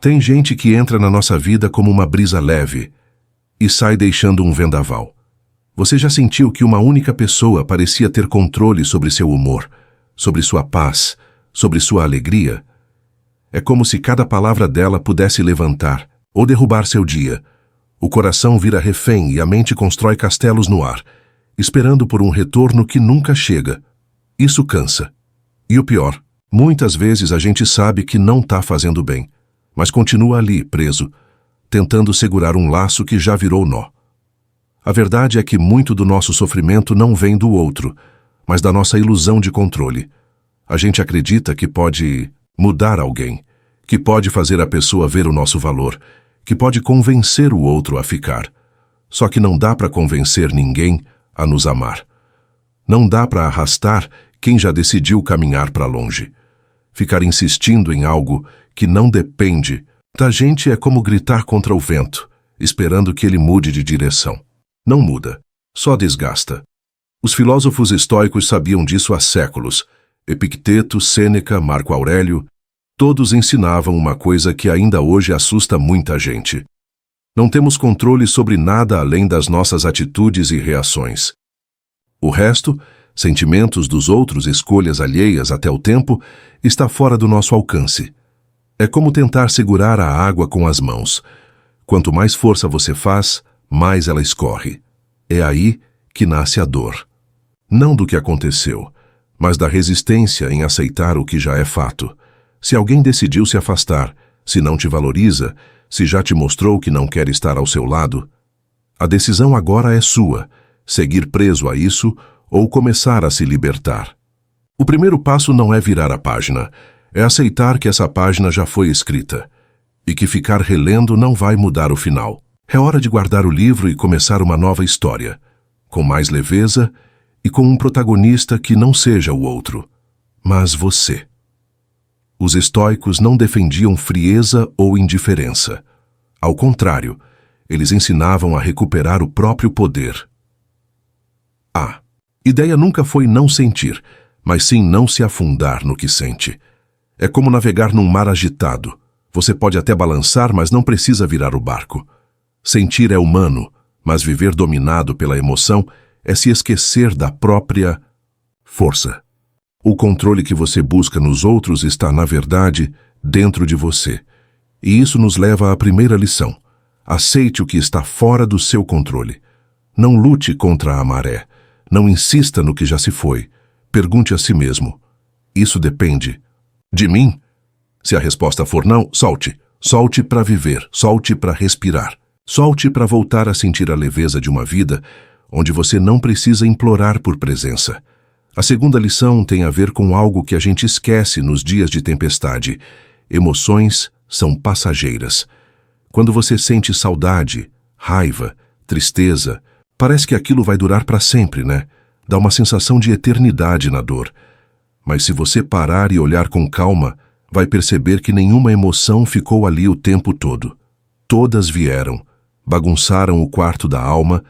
Tem gente que entra na nossa vida como uma brisa leve e sai deixando um vendaval. Você já sentiu que uma única pessoa parecia ter controle sobre seu humor, sobre sua paz, sobre sua alegria? É como se cada palavra dela pudesse levantar ou derrubar seu dia. O coração vira refém e a mente constrói castelos no ar, esperando por um retorno que nunca chega. Isso cansa. E o pior, muitas vezes a gente sabe que não está fazendo bem, mas continua ali, preso, tentando segurar um laço que já virou nó. A verdade é que muito do nosso sofrimento não vem do outro, mas da nossa ilusão de controle. A gente acredita que pode mudar alguém, que pode fazer a pessoa ver o nosso valor, que pode convencer o outro a ficar. Só que não dá para convencer ninguém a nos amar. Não dá para arrastar quem já decidiu caminhar para longe. Ficar insistindo em algo que não depende da gente é como gritar contra o vento, esperando que ele mude de direção. Não muda, só desgasta. Os filósofos estoicos sabiam disso há séculos. Epicteto, Sêneca, Marco Aurélio, todos ensinavam uma coisa que ainda hoje assusta muita gente. Não temos controle sobre nada além das nossas atitudes e reações. O resto, sentimentos dos outros, escolhas alheias até o tempo, está fora do nosso alcance. É como tentar segurar a água com as mãos. Quanto mais força você faz, mais ela escorre. É aí que nasce a dor. Não do que aconteceu, mas da resistência em aceitar o que já é fato. Se alguém decidiu se afastar, se não te valoriza, se já te mostrou que não quer estar ao seu lado, a decisão agora é sua, seguir preso a isso ou começar a se libertar. O primeiro passo não é virar a página, é aceitar que essa página já foi escrita e que ficar relendo não vai mudar o final. É hora de guardar o livro e começar uma nova história, com mais leveza e com um protagonista que não seja o outro, mas você. Os estoicos não defendiam frieza ou indiferença. Ao contrário, eles ensinavam a recuperar o próprio poder. A ideia nunca foi não sentir, mas sim não se afundar no que sente. É como navegar num mar agitado. Você pode até balançar, mas não precisa virar o barco. Sentir é humano, mas viver dominado pela emoção é se esquecer da própria força. O controle que você busca nos outros está, na verdade, dentro de você. E isso nos leva à primeira lição. Aceite o que está fora do seu controle. Não lute contra a maré. Não insista no que já se foi. Pergunte a si mesmo: isso depende de mim? Se a resposta for não, solte. Solte para viver, solte para respirar. Solte para voltar a sentir a leveza de uma vida onde você não precisa implorar por presença. A segunda lição tem a ver com algo que a gente esquece nos dias de tempestade. Emoções são passageiras. Quando você sente saudade, raiva, tristeza, parece que aquilo vai durar para sempre, né? Dá uma sensação de eternidade na dor. Mas se você parar e olhar com calma, vai perceber que nenhuma emoção ficou ali o tempo todo. Todas vieram, bagunçaram o quarto da alma,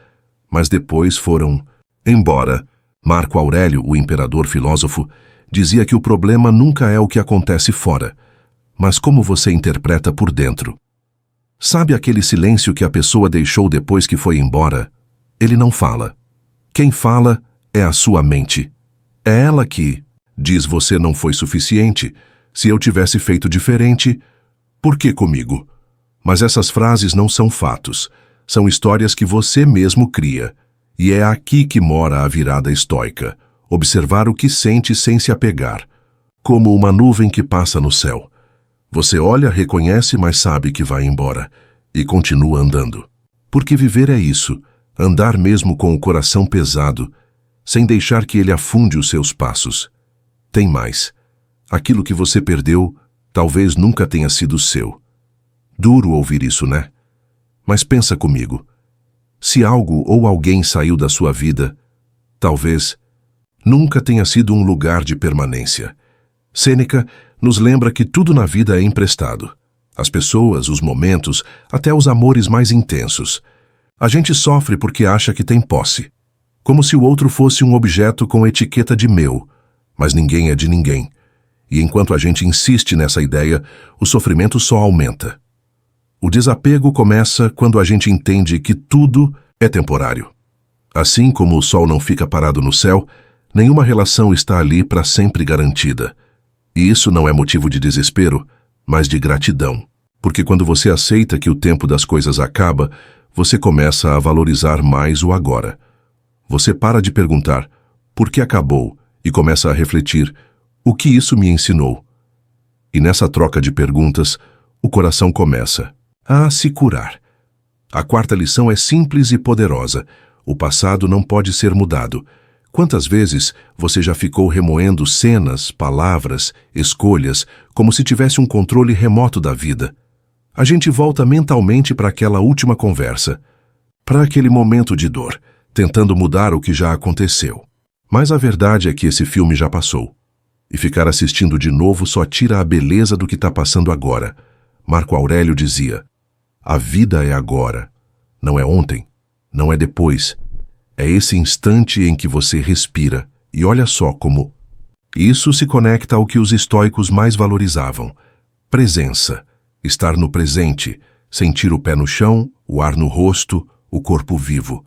mas depois foram embora. Marco Aurélio, o imperador filósofo, dizia que o problema nunca é o que acontece fora, mas como você interpreta por dentro. Sabe aquele silêncio que a pessoa deixou depois que foi embora? Ele não fala. Quem fala é a sua mente. É ela que diz: você não foi suficiente. Se eu tivesse feito diferente, por que comigo? Mas essas frases não são fatos. São histórias que você mesmo cria. E é aqui que mora a virada estoica. Observar o que sente sem se apegar. Como uma nuvem que passa no céu. Você olha, reconhece, mas sabe que vai embora. E continua andando. Porque viver é isso. Andar mesmo com o coração pesado, sem deixar que ele afunde os seus passos. Tem mais. Aquilo que você perdeu talvez nunca tenha sido seu. Duro ouvir isso, né? Mas pensa comigo. Se algo ou alguém saiu da sua vida, talvez nunca tenha sido um lugar de permanência. Sêneca nos lembra que tudo na vida é emprestado. As pessoas, os momentos, até os amores mais intensos. A gente sofre porque acha que tem posse. Como se o outro fosse um objeto com etiqueta de meu. Mas ninguém é de ninguém. E enquanto a gente insiste nessa ideia, o sofrimento só aumenta. O desapego começa quando a gente entende que tudo é temporário. Assim como o sol não fica parado no céu, nenhuma relação está ali para sempre garantida. E isso não é motivo de desespero, mas de gratidão. Porque quando você aceita que o tempo das coisas acaba, você começa a valorizar mais o agora. Você para de perguntar por que acabou e começa a refletir o que isso me ensinou. E nessa troca de perguntas, o coração começa a se curar. A quarta lição é simples e poderosa. O passado não pode ser mudado. Quantas vezes você já ficou remoendo cenas, palavras, escolhas, como se tivesse um controle remoto da vida? A gente volta mentalmente para aquela última conversa, para aquele momento de dor, tentando mudar o que já aconteceu. Mas a verdade é que esse filme já passou. E ficar assistindo de novo só tira a beleza do que está passando agora. Marco Aurélio dizia: a vida é agora. Não é ontem, não é depois. É esse instante em que você respira. E olha só como isso se conecta ao que os estoicos mais valorizavam. Presença. Estar no presente. Sentir o pé no chão, o ar no rosto, o corpo vivo.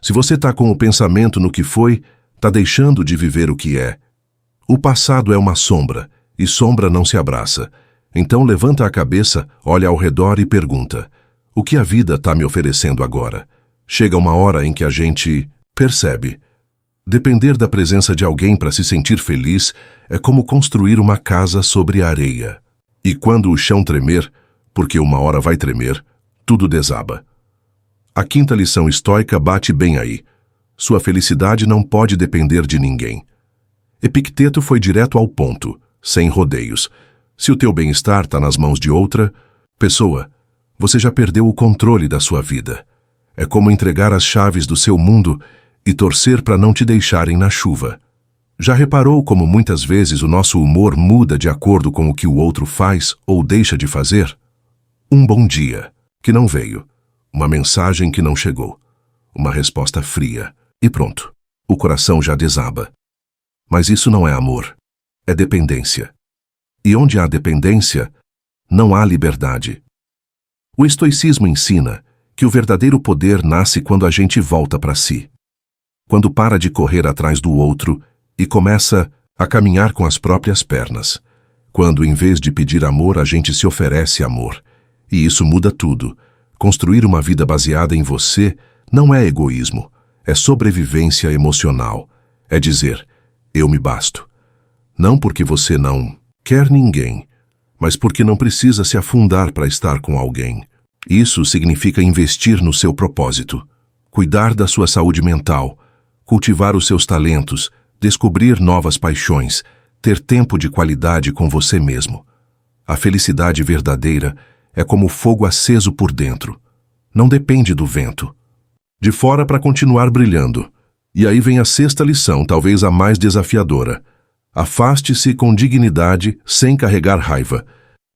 Se você está com o pensamento no que foi, está deixando de viver o que é. O passado é uma sombra, e sombra não se abraça. Então levanta a cabeça, olha ao redor e pergunta: o que a vida está me oferecendo agora? Chega uma hora em que a gente percebe. Depender da presença de alguém para se sentir feliz é como construir uma casa sobre a areia. E quando o chão tremer, porque uma hora vai tremer, tudo desaba. A quinta lição estoica bate bem aí. Sua felicidade não pode depender de ninguém. Epicteto foi direto ao ponto, sem rodeios. Se o teu bem-estar está nas mãos de outra pessoa, você já perdeu o controle da sua vida. É como entregar as chaves do seu mundo e torcer para não te deixarem na chuva. Já reparou como muitas vezes o nosso humor muda de acordo com o que o outro faz ou deixa de fazer? Um bom dia, que não veio. Uma mensagem que não chegou. Uma resposta fria. E pronto. O coração já desaba. Mas isso não é amor. É dependência. E onde há dependência, não há liberdade. O estoicismo ensina que o verdadeiro poder nasce quando a gente volta para si. Quando para de correr atrás do outro e começa a caminhar com as próprias pernas. Quando, em vez de pedir amor, a gente se oferece amor. E isso muda tudo. Construir uma vida baseada em você não é egoísmo, é sobrevivência emocional. É dizer: eu me basto. Não porque você não quer ninguém, mas porque não precisa se afundar para estar com alguém. Isso significa investir no seu propósito, cuidar da sua saúde mental, cultivar os seus talentos, descobrir novas paixões, ter tempo de qualidade com você mesmo. A felicidade verdadeira é como fogo aceso por dentro. Não depende do vento. De fora para continuar brilhando. E aí vem a sexta lição, talvez a mais desafiadora. Afaste-se com dignidade, sem carregar raiva.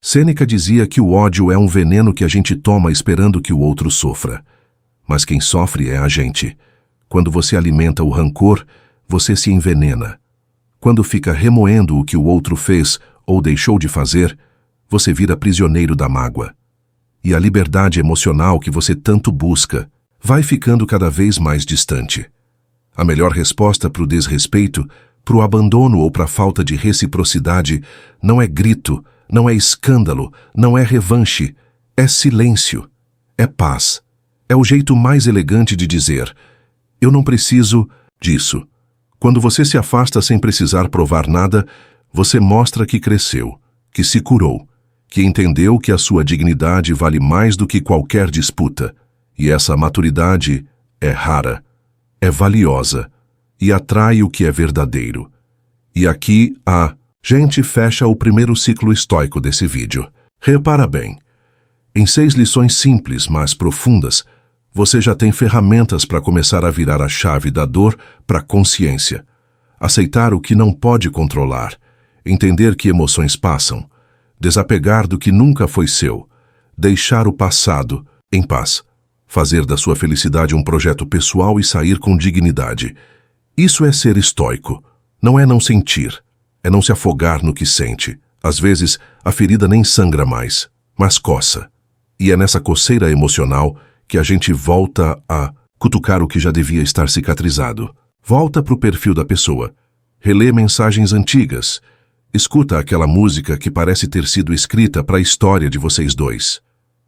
Sêneca dizia que o ódio é um veneno que a gente toma esperando que o outro sofra. Mas quem sofre é a gente. Quando você alimenta o rancor, você se envenena. Quando fica remoendo o que o outro fez ou deixou de fazer, você vira prisioneiro da mágoa. E a liberdade emocional que você tanto busca vai ficando cada vez mais distante. A melhor resposta para o desrespeito, para o abandono ou para a falta de reciprocidade não é grito, não é escândalo, não é revanche, é silêncio, é paz. É o jeito mais elegante de dizer: eu não preciso disso. Quando você se afasta sem precisar provar nada, você mostra que cresceu, que se curou, que entendeu que a sua dignidade vale mais do que qualquer disputa. E essa maturidade é rara, é valiosa e atrai o que é verdadeiro. E aqui a gente fecha o primeiro ciclo estoico desse vídeo. Repara bem, em 6 lições simples, mas profundas, você já tem ferramentas para começar a virar a chave da dor para a consciência. Aceitar o que não pode controlar, entender que emoções passam, desapegar do que nunca foi seu, deixar o passado em paz, fazer da sua felicidade um projeto pessoal e sair com dignidade. Isso é ser estoico. Não é não sentir, é não se afogar no que sente. Às vezes, a ferida nem sangra mais, mas coça. E é nessa coceira emocional que a gente volta a cutucar o que já devia estar cicatrizado. Volta para o perfil da pessoa, relê mensagens antigas, escuta aquela música que parece ter sido escrita para a história de vocês dois.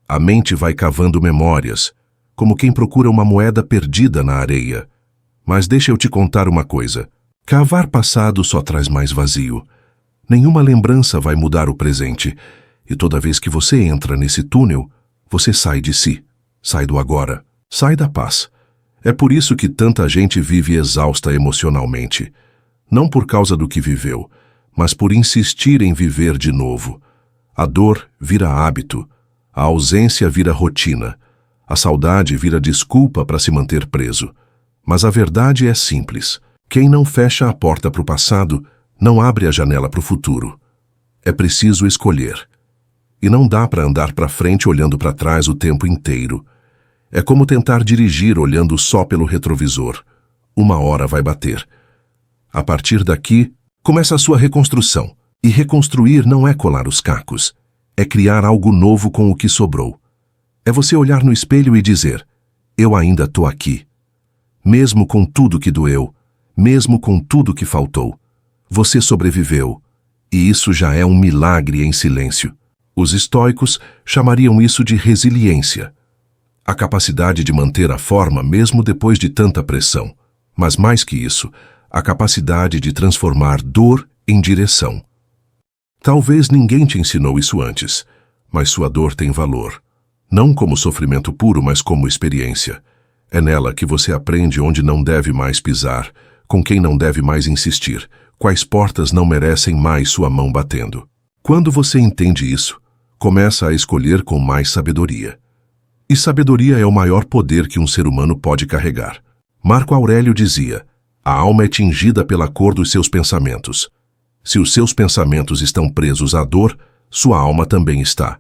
A mente vai cavando memórias, como quem procura uma moeda perdida na areia. Mas deixa eu te contar uma coisa. Cavar passado só traz mais vazio. Nenhuma lembrança vai mudar o presente. E toda vez que você entra nesse túnel, você sai de si, sai do agora, sai da paz. É por isso que tanta gente vive exausta emocionalmente. Não por causa do que viveu, mas por insistir em viver de novo. A dor vira hábito, a ausência vira rotina, a saudade vira desculpa para se manter preso. Mas a verdade é simples. Quem não fecha a porta para o passado, não abre a janela para o futuro. É preciso escolher. E não dá para andar para frente olhando para trás o tempo inteiro. É como tentar dirigir olhando só pelo retrovisor. Uma hora vai bater. A partir daqui, começa a sua reconstrução. E reconstruir não é colar os cacos. É criar algo novo com o que sobrou. É você olhar no espelho e dizer: eu ainda tô aqui. Mesmo com tudo que doeu, mesmo com tudo que faltou, você sobreviveu. E isso já é um milagre em silêncio. Os estoicos chamariam isso de resiliência. A capacidade de manter a forma mesmo depois de tanta pressão. Mas mais que isso, a capacidade de transformar dor em direção. Talvez ninguém te ensinou isso antes, mas sua dor tem valor. Não como sofrimento puro, mas como experiência. É nela que você aprende onde não deve mais pisar, com quem não deve mais insistir, quais portas não merecem mais sua mão batendo. Quando você entende isso, começa a escolher com mais sabedoria. E sabedoria é o maior poder que um ser humano pode carregar. Marco Aurélio dizia: a alma é tingida pela cor dos seus pensamentos. Se os seus pensamentos estão presos à dor, sua alma também está.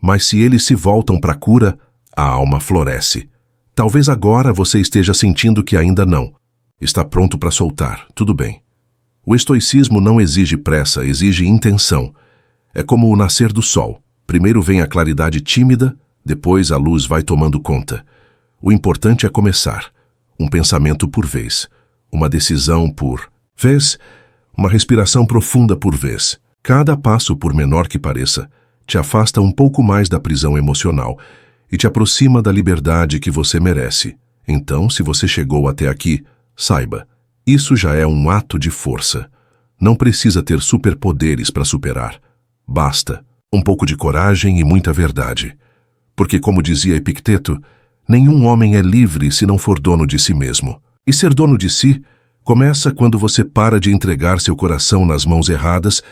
Mas se eles se voltam para a cura, a alma floresce. Talvez agora você esteja sentindo que ainda não. Está pronto para soltar, tudo bem. O estoicismo não exige pressa, exige intenção. É como o nascer do sol. Primeiro vem a claridade tímida, depois a luz vai tomando conta. O importante é começar. Um pensamento por vez. Uma decisão por vez. Uma respiração profunda por vez. Cada passo, por menor que pareça, te afasta um pouco mais da prisão emocional e te aproxima da liberdade que você merece. Então, se você chegou até aqui, saiba, isso já é um ato de força. Não precisa ter superpoderes para superar. Basta um pouco de coragem e muita verdade. Porque, como dizia Epicteto, nenhum homem é livre se não for dono de si mesmo. E ser dono de si começa quando você para de entregar seu coração nas mãos erradas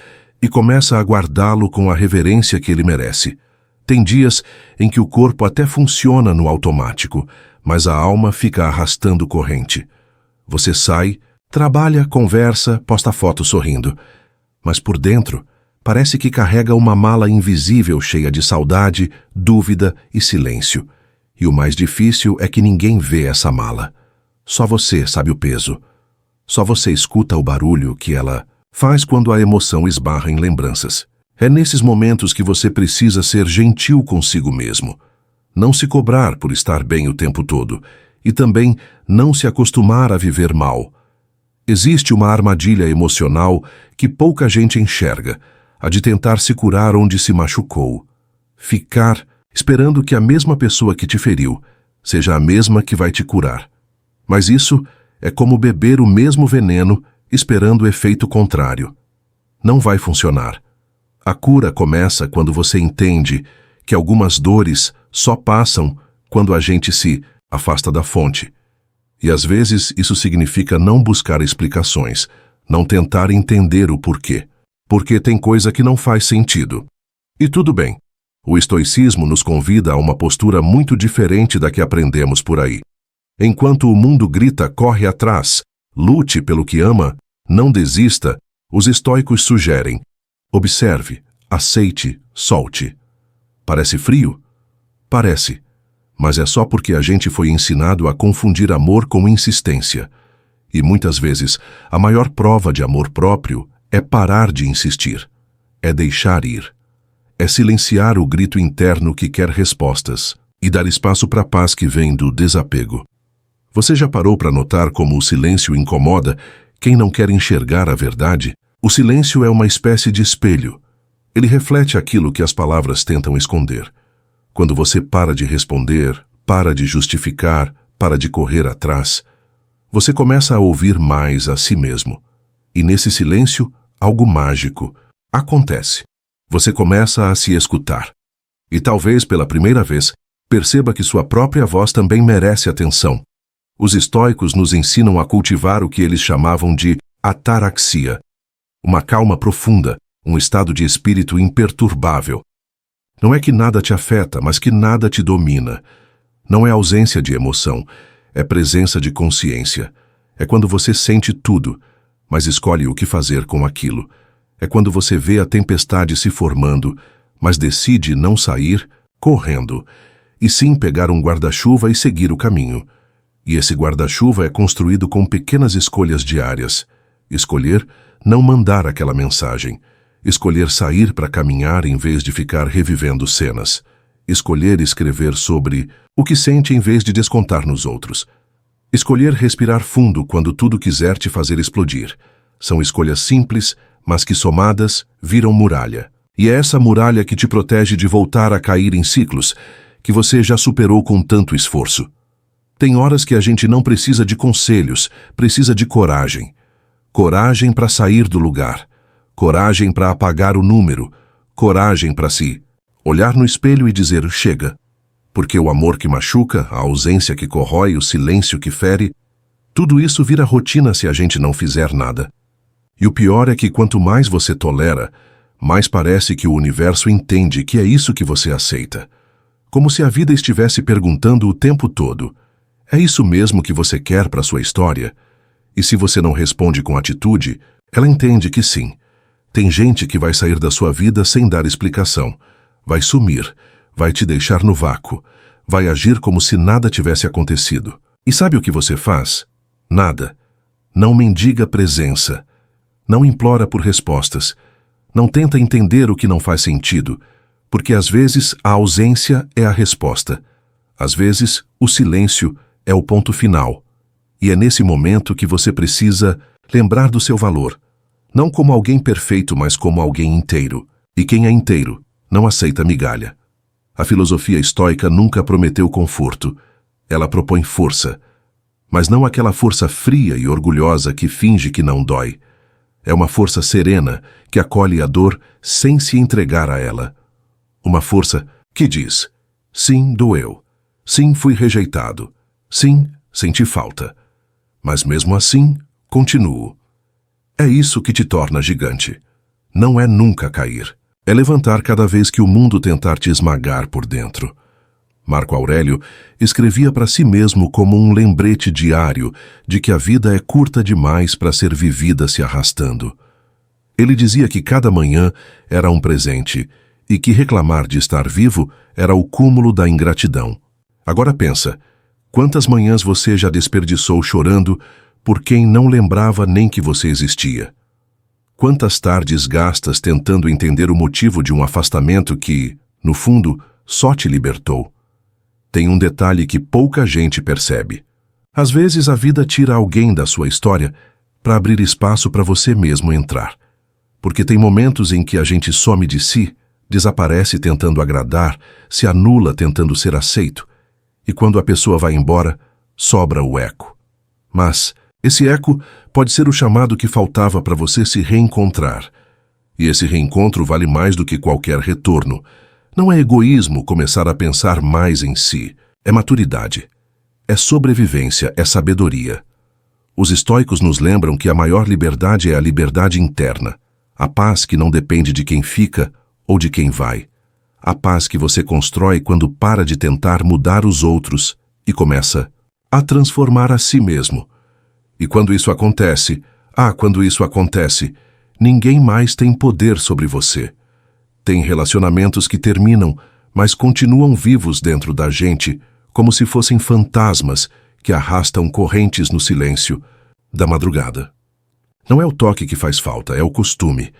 e começa a guardá-lo com a reverência que ele merece. Tem dias em que o corpo até funciona no automático, mas a alma fica arrastando corrente. Você sai, trabalha, conversa, posta foto sorrindo. Mas por dentro, parece que carrega uma mala invisível cheia de saudade, dúvida e silêncio. E o mais difícil é que ninguém vê essa mala. Só você sabe o peso. Só você escuta o barulho que ela faz quando a emoção esbarra em lembranças. É nesses momentos que você precisa ser gentil consigo mesmo. Não se cobrar por estar bem o tempo todo. E também não se acostumar a viver mal. Existe uma armadilha emocional que pouca gente enxerga, a de tentar se curar onde se machucou. Ficar esperando que a mesma pessoa que te feriu seja a mesma que vai te curar. Mas isso é como beber o mesmo veneno esperando o efeito contrário. Não vai funcionar. A cura começa quando você entende que algumas dores só passam quando a gente se afasta da fonte. E às vezes isso significa não buscar explicações, não tentar entender o porquê. Porque tem coisa que não faz sentido. E tudo bem. O estoicismo nos convida a uma postura muito diferente da que aprendemos por aí. Enquanto o mundo grita, corre atrás, lute pelo que ama, não desista, os estoicos sugerem: observe, aceite, solte. Parece frio? Parece. Mas é só porque a gente foi ensinado a confundir amor com insistência. E muitas vezes, a maior prova de amor próprio é parar de insistir. É deixar ir. É silenciar o grito interno que quer respostas e dar espaço para a paz que vem do desapego. Você já parou para notar como o silêncio incomoda quem não quer enxergar a verdade? O silêncio é uma espécie de espelho. Ele reflete aquilo que as palavras tentam esconder. Quando você para de responder, para de justificar, para de correr atrás, você começa a ouvir mais a si mesmo. E nesse silêncio, algo mágico acontece. Você começa a se escutar. E talvez pela primeira vez, perceba que sua própria voz também merece atenção. Os estoicos nos ensinam a cultivar o que eles chamavam de ataraxia, uma calma profunda, um estado de espírito imperturbável. Não é que nada te afeta, mas que nada te domina. Não é ausência de emoção, é presença de consciência. É quando você sente tudo, mas escolhe o que fazer com aquilo. É quando você vê a tempestade se formando, mas decide não sair correndo, e sim pegar um guarda-chuva e seguir o caminho. E esse guarda-chuva é construído com pequenas escolhas diárias. Escolher não mandar aquela mensagem. Escolher sair para caminhar em vez de ficar revivendo cenas. Escolher escrever sobre o que sente em vez de descontar nos outros. Escolher respirar fundo quando tudo quiser te fazer explodir. São escolhas simples, mas que somadas viram muralha. E é essa muralha que te protege de voltar a cair em ciclos que você já superou com tanto esforço. Tem horas que a gente não precisa de conselhos, precisa de coragem. Coragem para sair do lugar. Coragem para apagar o número. Coragem para se olhar no espelho e dizer chega. Porque o amor que machuca, a ausência que corrói, o silêncio que fere, tudo isso vira rotina se a gente não fizer nada. E o pior é que quanto mais você tolera, mais parece que o universo entende que é isso que você aceita. Como se a vida estivesse perguntando o tempo todo: é isso mesmo que você quer para sua história? E se você não responde com atitude, ela entende que sim. Tem gente que vai sair da sua vida sem dar explicação. Vai sumir, vai te deixar no vácuo, vai agir como se nada tivesse acontecido. E sabe o que você faz? Nada. Não mendiga presença. Não implora por respostas. Não tenta entender o que não faz sentido, porque às vezes a ausência é a resposta. Às vezes, o silêncio é o ponto final. E é nesse momento que você precisa lembrar do seu valor. Não como alguém perfeito, mas como alguém inteiro. E quem é inteiro não aceita migalha. A filosofia estoica nunca prometeu conforto. Ela propõe força. Mas não aquela força fria e orgulhosa que finge que não dói. É uma força serena que acolhe a dor sem se entregar a ela. Uma força que diz: sim, doeu. Sim, fui rejeitado. Sim, senti falta. Mas mesmo assim, continuo. É isso que te torna gigante. Não é nunca cair. É levantar cada vez que o mundo tentar te esmagar por dentro. Marco Aurélio escrevia para si mesmo como um lembrete diário de que a vida é curta demais para ser vivida se arrastando. Ele dizia que cada manhã era um presente e que reclamar de estar vivo era o cúmulo da ingratidão. Agora pensa, quantas manhãs você já desperdiçou chorando por quem não lembrava nem que você existia? Quantas tardes gastas tentando entender o motivo de um afastamento que, no fundo, só te libertou? Tem um detalhe que pouca gente percebe. Às vezes a vida tira alguém da sua história para abrir espaço para você mesmo entrar. Porque tem momentos em que a gente some de si, desaparece tentando agradar, se anula tentando ser aceito. E quando a pessoa vai embora, sobra o eco. Mas esse eco pode ser o chamado que faltava para você se reencontrar. E esse reencontro vale mais do que qualquer retorno. Não é egoísmo começar a pensar mais em si. É maturidade. É sobrevivência, é sabedoria. Os estoicos nos lembram que a maior liberdade é a liberdade interna. A paz que não depende de quem fica ou de quem vai. A paz que você constrói quando para de tentar mudar os outros e começa a transformar a si mesmo. E quando isso acontece, ninguém mais tem poder sobre você. Tem relacionamentos que terminam, mas continuam vivos dentro da gente, como se fossem fantasmas que arrastam correntes no silêncio da madrugada. Não é o toque que faz falta, é o costume.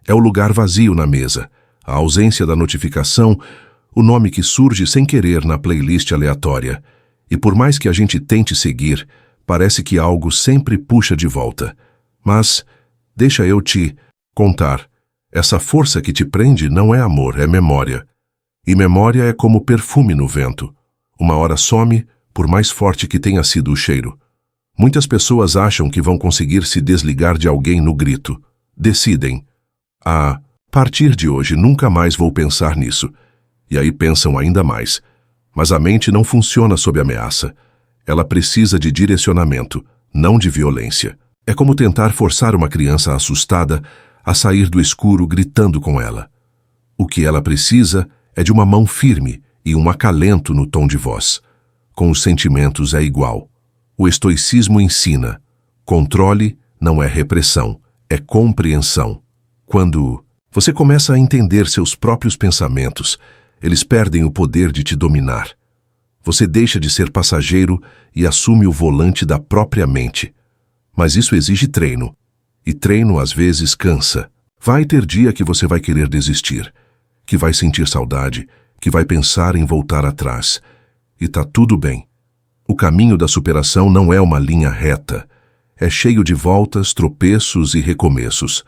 É o lugar vazio na mesa, a ausência da notificação, o nome que surge sem querer na playlist aleatória. E por mais que a gente tente seguir, parece que algo sempre puxa de volta. Mas, deixa eu te contar, essa força que te prende não é amor, é memória. E memória é como perfume no vento. Uma hora some, por mais forte que tenha sido o cheiro. Muitas pessoas acham que vão conseguir se desligar de alguém no grito. Decidem. A partir de hoje nunca mais vou pensar nisso. E aí pensam ainda mais. Mas a mente não funciona sob ameaça. Ela precisa de direcionamento, não de violência. É como tentar forçar uma criança assustada a sair do escuro gritando com ela. O que ela precisa é de uma mão firme e um acalento no tom de voz. Com os sentimentos é igual. O estoicismo ensina: controle não é repressão, é compreensão. Quando você começa a entender seus próprios pensamentos, eles perdem o poder de te dominar. Você deixa de ser passageiro e assume o volante da própria mente. Mas isso exige treino. E treino às vezes cansa. Vai ter dia que você vai querer desistir, que vai sentir saudade, que vai pensar em voltar atrás. E tá tudo bem. O caminho da superação não é uma linha reta. É cheio de voltas, tropeços e recomeços.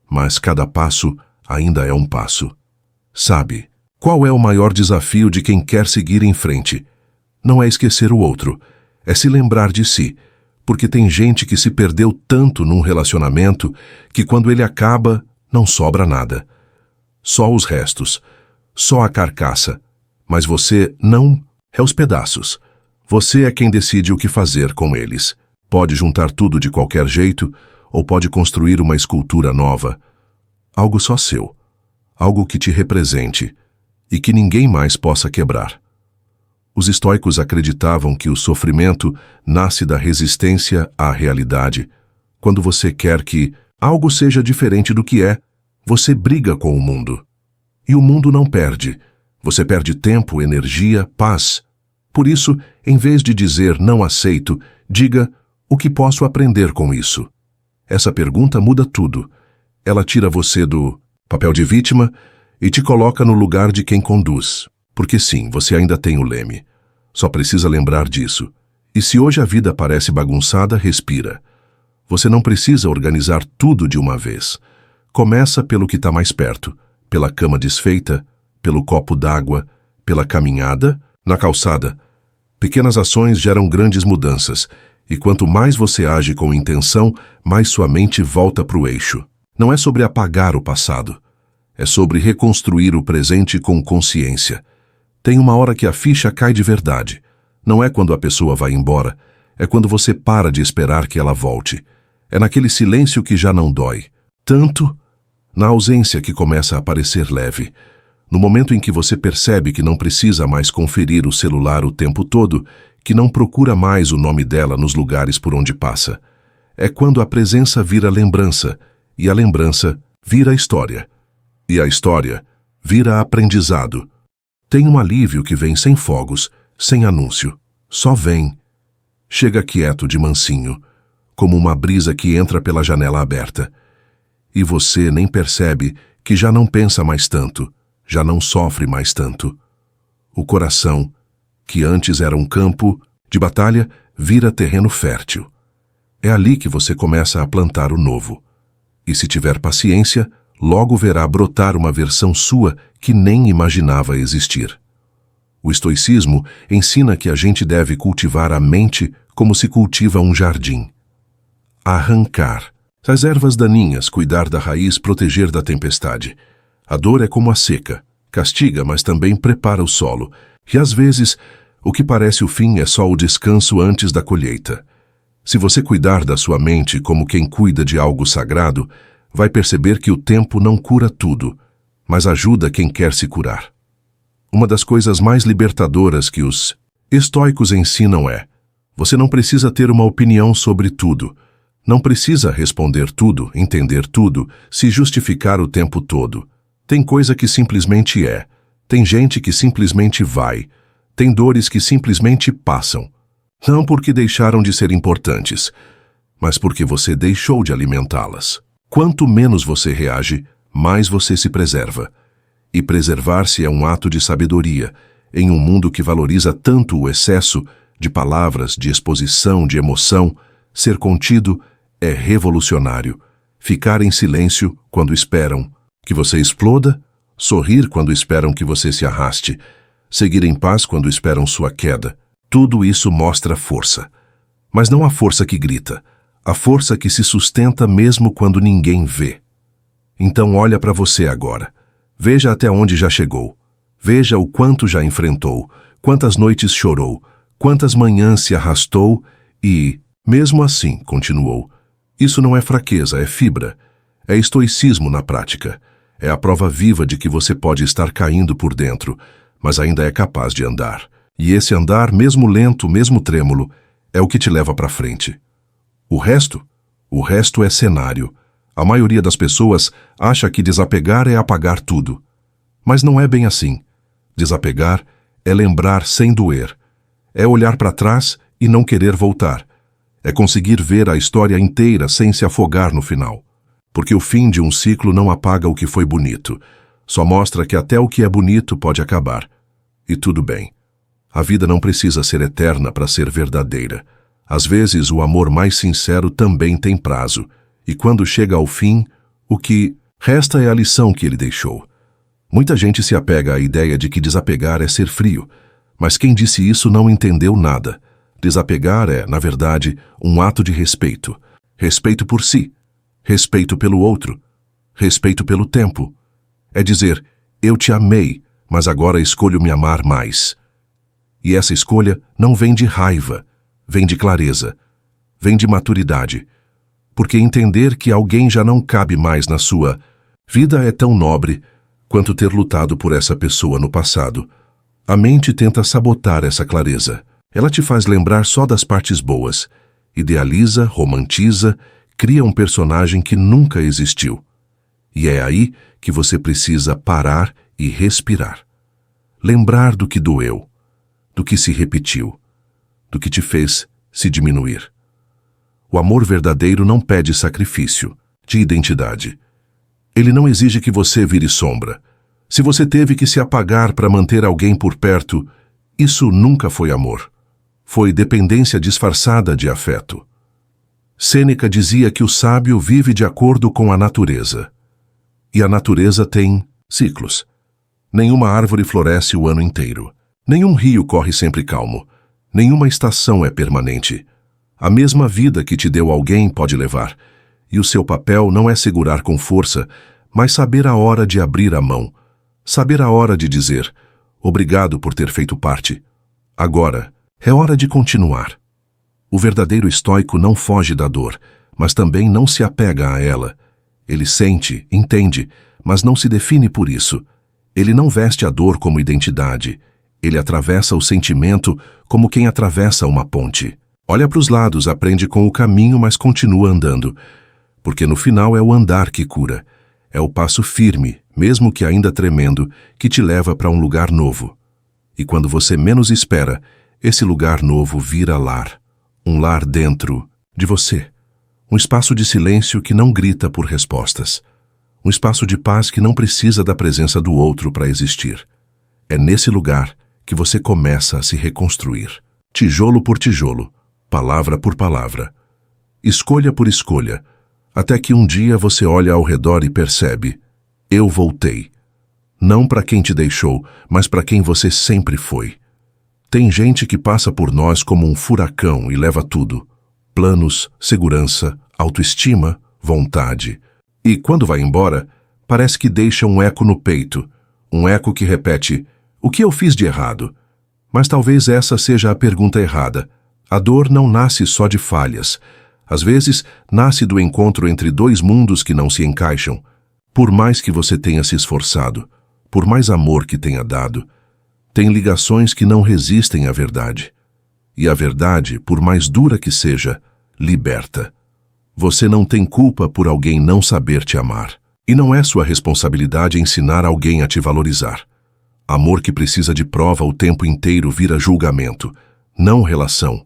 Mas cada passo ainda é um passo. Sabe, qual é o maior desafio de quem quer seguir em frente? Não é esquecer o outro, é se lembrar de si. Porque tem gente que se perdeu tanto num relacionamento que quando ele acaba, não sobra nada. Só os restos, só a carcaça. Mas você não é os pedaços. Você é quem decide o que fazer com eles. Pode juntar tudo de qualquer jeito ou pode construir uma escultura nova. Algo só seu. Algo que te represente e que ninguém mais possa quebrar. Os estoicos acreditavam que o sofrimento nasce da resistência à realidade. Quando você quer que algo seja diferente do que é, você briga com o mundo. E o mundo não perde. Você perde tempo, energia, paz. Por isso, em vez de dizer não aceito, diga o que posso aprender com isso. Essa pergunta muda tudo. Ela tira você do papel de vítima e te coloca no lugar de quem conduz. Porque sim, você ainda tem o leme. Só precisa lembrar disso. E se hoje a vida parece bagunçada, respira. Você não precisa organizar tudo de uma vez. Começa pelo que está mais perto, pela cama desfeita, pelo copo d'água, pela caminhada, na calçada. Pequenas ações geram grandes mudanças, e quanto mais você age com intenção, mais sua mente volta para o eixo. Não é sobre apagar o passado. É sobre reconstruir o presente com consciência. Tem uma hora que a ficha cai de verdade. Não é quando a pessoa vai embora, é quando você para de esperar que ela volte. É naquele silêncio que já não dói. Tanto na ausência que começa a parecer leve. No momento em que você percebe que não precisa mais conferir o celular o tempo todo, que não procura mais o nome dela nos lugares por onde passa. É quando a presença vira lembrança, e a lembrança vira história. E a história vira aprendizado. Tem um alívio que vem sem fogos, sem anúncio. Só vem. Chega quieto de mansinho, como uma brisa que entra pela janela aberta. E você nem percebe que já não pensa mais tanto, já não sofre mais tanto. O coração, que antes era um campo de batalha, vira terreno fértil. É ali que você começa a plantar o novo. E se tiver paciência, logo verá brotar uma versão sua que nem imaginava existir. O estoicismo ensina que a gente deve cultivar a mente como se cultiva um jardim. Arrancar as ervas daninhas, cuidar da raiz, proteger da tempestade. A dor é como a seca, castiga, mas também prepara o solo. E às vezes, o que parece o fim é só o descanso antes da colheita. Se você cuidar da sua mente como quem cuida de algo sagrado, vai perceber que o tempo não cura tudo, mas ajuda quem quer se curar. Uma das coisas mais libertadoras que os estoicos ensinam é: você não precisa ter uma opinião sobre tudo, não precisa responder tudo, entender tudo, se justificar o tempo todo. Tem coisa que simplesmente é, tem gente que simplesmente vai, tem dores que simplesmente passam. Não porque deixaram de ser importantes, mas porque você deixou de alimentá-las. Quanto menos você reage, mais você se preserva. E preservar-se é um ato de sabedoria, em um mundo que valoriza tanto o excesso de palavras, de exposição, de emoção. Ser contido é revolucionário. Ficar em silêncio quando esperam que você exploda, sorrir quando esperam que você se arraste, seguir em paz quando esperam sua queda. Tudo isso mostra força. Mas não a força que grita, a força que se sustenta mesmo quando ninguém vê. Então olha para você agora. Veja até onde já chegou. Veja o quanto já enfrentou, quantas noites chorou, quantas manhãs se arrastou e, mesmo assim, continuou. Isso não é fraqueza, é fibra. É estoicismo na prática. É a prova viva de que você pode estar caindo por dentro, mas ainda é capaz de andar. E esse andar, mesmo lento, mesmo trêmulo, é o que te leva para frente. O resto é cenário. A maioria das pessoas acha que desapegar é apagar tudo. Mas não é bem assim. Desapegar é lembrar sem doer. É olhar para trás e não querer voltar. É conseguir ver a história inteira sem se afogar no final. Porque o fim de um ciclo não apaga o que foi bonito. Só mostra que até o que é bonito pode acabar. E tudo bem. A vida não precisa ser eterna para ser verdadeira. Às vezes, o amor mais sincero também tem prazo. E quando chega ao fim, o que resta é a lição que ele deixou. Muita gente se apega à ideia de que desapegar é ser frio. Mas quem disse isso não entendeu nada. Desapegar é, na verdade, um ato de respeito. Respeito por si. Respeito pelo outro. Respeito pelo tempo. É dizer, eu te amei, mas agora escolho me amar mais. E essa escolha não vem de raiva, vem de clareza, vem de maturidade. Porque entender que alguém já não cabe mais na sua vida é tão nobre quanto ter lutado por essa pessoa no passado. A mente tenta sabotar essa clareza. Ela te faz lembrar só das partes boas. Idealiza, romantiza, cria um personagem que nunca existiu. E é aí que você precisa parar e respirar. Lembrar do que doeu, do que se repetiu, do que te fez se diminuir. O amor verdadeiro não pede sacrifício de identidade. Ele não exige que você vire sombra. Se você teve que se apagar para manter alguém por perto, isso nunca foi amor. Foi dependência disfarçada de afeto. Sêneca dizia que o sábio vive de acordo com a natureza. E a natureza tem ciclos. Nenhuma árvore floresce o ano inteiro. Nenhum rio corre sempre calmo. Nenhuma estação é permanente. A mesma vida que te deu alguém pode levar. E o seu papel não é segurar com força, mas saber a hora de abrir a mão. Saber a hora de dizer, obrigado por ter feito parte. Agora, é hora de continuar. O verdadeiro estoico não foge da dor, mas também não se apega a ela. Ele sente, entende, mas não se define por isso. Ele não veste a dor como identidade. Ele atravessa o sentimento como quem atravessa uma ponte. Olha para os lados, aprende com o caminho, mas continua andando. Porque no final é o andar que cura. É o passo firme, mesmo que ainda tremendo, que te leva para um lugar novo. E quando você menos espera, esse lugar novo vira lar. Um lar dentro de você. Um espaço de silêncio que não grita por respostas. Um espaço de paz que não precisa da presença do outro para existir. É nesse lugar que você começa a se reconstruir. Tijolo por tijolo, palavra por palavra. Escolha por escolha, até que um dia você olha ao redor e percebe, eu voltei. Não para quem te deixou, mas para quem você sempre foi. Tem gente que passa por nós como um furacão e leva tudo. Planos, segurança, autoestima, vontade. E quando vai embora, parece que deixa um eco no peito. Um eco que repete, o que eu fiz de errado? Mas talvez essa seja a pergunta errada. A dor não nasce só de falhas. Às vezes, nasce do encontro entre dois mundos que não se encaixam. Por mais que você tenha se esforçado, por mais amor que tenha dado, tem ligações que não resistem à verdade. E a verdade, por mais dura que seja, liberta. Você não tem culpa por alguém não saber te amar. E não é sua responsabilidade ensinar alguém a te valorizar. Amor que precisa de prova o tempo inteiro vira julgamento, não relação.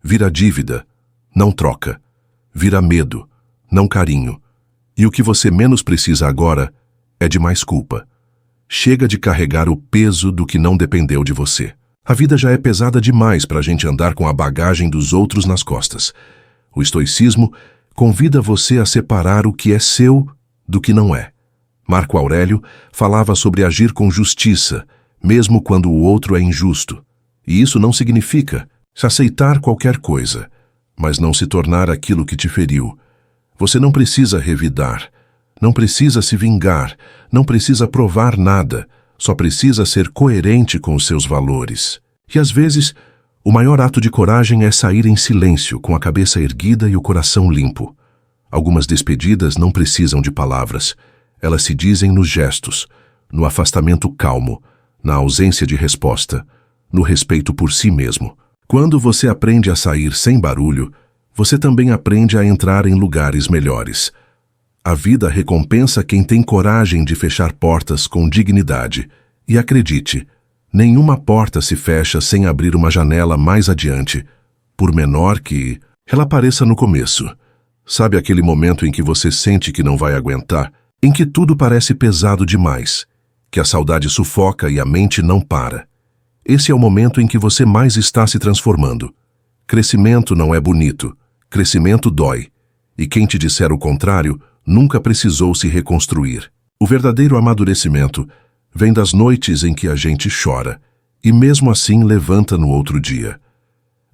Vira dívida, não troca. Vira medo, não carinho. E o que você menos precisa agora é de mais culpa. Chega de carregar o peso do que não dependeu de você. A vida já é pesada demais para a gente andar com a bagagem dos outros nas costas. O estoicismo convida você a separar o que é seu do que não é. Marco Aurélio falava sobre agir com justiça, mesmo quando o outro é injusto. E isso não significa se aceitar qualquer coisa, mas não se tornar aquilo que te feriu. Você não precisa revidar, não precisa se vingar, não precisa provar nada, só precisa ser coerente com os seus valores. E às vezes, o maior ato de coragem é sair em silêncio, com a cabeça erguida e o coração limpo. Algumas despedidas não precisam de palavras. Elas se dizem nos gestos, no afastamento calmo, na ausência de resposta, no respeito por si mesmo. Quando você aprende a sair sem barulho, você também aprende a entrar em lugares melhores. A vida recompensa quem tem coragem de fechar portas com dignidade. E acredite, nenhuma porta se fecha sem abrir uma janela mais adiante, por menor que ela pareça no começo. Sabe aquele momento em que você sente que não vai aguentar, em que tudo parece pesado demais, que a saudade sufoca e a mente não para? Esse é o momento em que você mais está se transformando. Crescimento não é bonito, crescimento dói. E quem te disser o contrário nunca precisou se reconstruir. O verdadeiro amadurecimento vem das noites em que a gente chora e mesmo assim levanta no outro dia.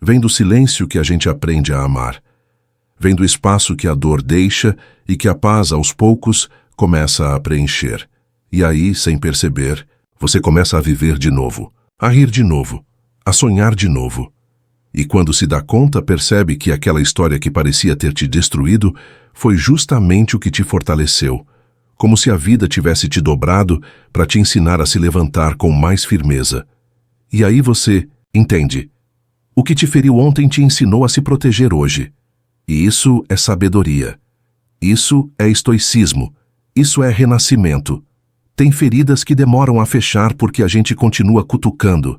Vem do silêncio que a gente aprende a amar. Vem do espaço que a dor deixa e que a paz, aos poucos, começa a preencher. E aí, sem perceber, você começa a viver de novo, a rir de novo, a sonhar de novo. E quando se dá conta, percebe que aquela história que parecia ter te destruído foi justamente o que te fortaleceu, como se a vida tivesse te dobrado para te ensinar a se levantar com mais firmeza. E aí você entende. O que te feriu ontem te ensinou a se proteger hoje. E isso é sabedoria. Isso é estoicismo. Isso é renascimento. Tem feridas que demoram a fechar porque a gente continua cutucando.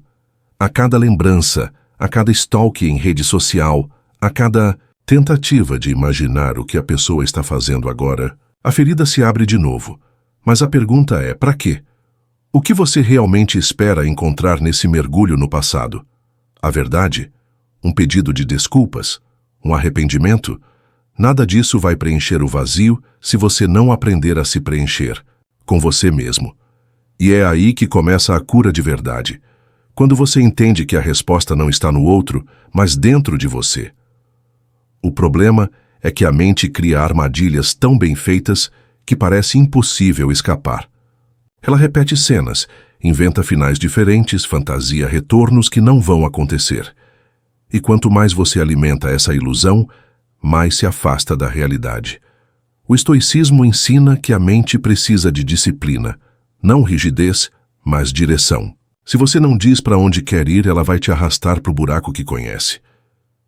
A cada lembrança, a cada stalk em rede social, a cada tentativa de imaginar o que a pessoa está fazendo agora, a ferida se abre de novo. Mas a pergunta é, para quê? O que você realmente espera encontrar nesse mergulho no passado? A verdade? Um pedido de desculpas? Um arrependimento? Nada disso vai preencher o vazio se você não aprender a se preencher, com você mesmo. E é aí que começa a cura de verdade. Quando você entende que a resposta não está no outro, mas dentro de você. O problema é que a mente cria armadilhas tão bem feitas que parece impossível escapar. Ela repete cenas, inventa finais diferentes, fantasia retornos que não vão acontecer. E quanto mais você alimenta essa ilusão, mais se afasta da realidade. O estoicismo ensina que a mente precisa de disciplina, não rigidez, mas direção. Se você não diz para onde quer ir, ela vai te arrastar para o buraco que conhece.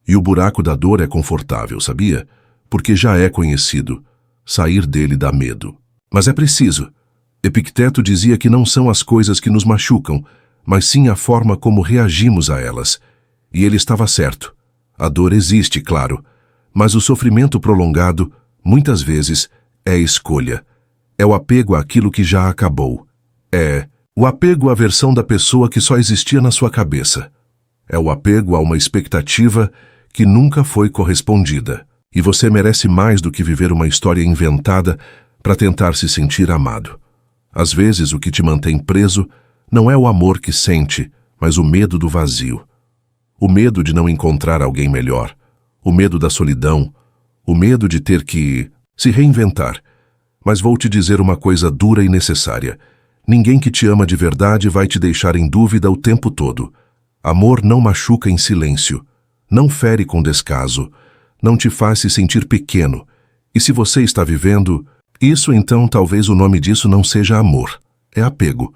E o buraco da dor é confortável, sabia? Porque já é conhecido. Sair dele dá medo. Mas é preciso. Epicteto dizia que não são as coisas que nos machucam, mas sim a forma como reagimos a elas. E ele estava certo. A dor existe, claro, mas o sofrimento prolongado, muitas vezes, é escolha. É o apego àquilo que já acabou. É o apego à versão da pessoa que só existia na sua cabeça. É o apego a uma expectativa que nunca foi correspondida. E você merece mais do que viver uma história inventada para tentar se sentir amado. Às vezes, o que te mantém preso não é o amor que sente, mas o medo do vazio. O medo de não encontrar alguém melhor. O medo da solidão. O medo de ter que se reinventar. Mas vou te dizer uma coisa dura e necessária. Ninguém que te ama de verdade vai te deixar em dúvida o tempo todo. Amor não machuca em silêncio. Não fere com descaso. Não te faz se sentir pequeno. E se você está vivendo isso, então talvez o nome disso não seja amor. É apego.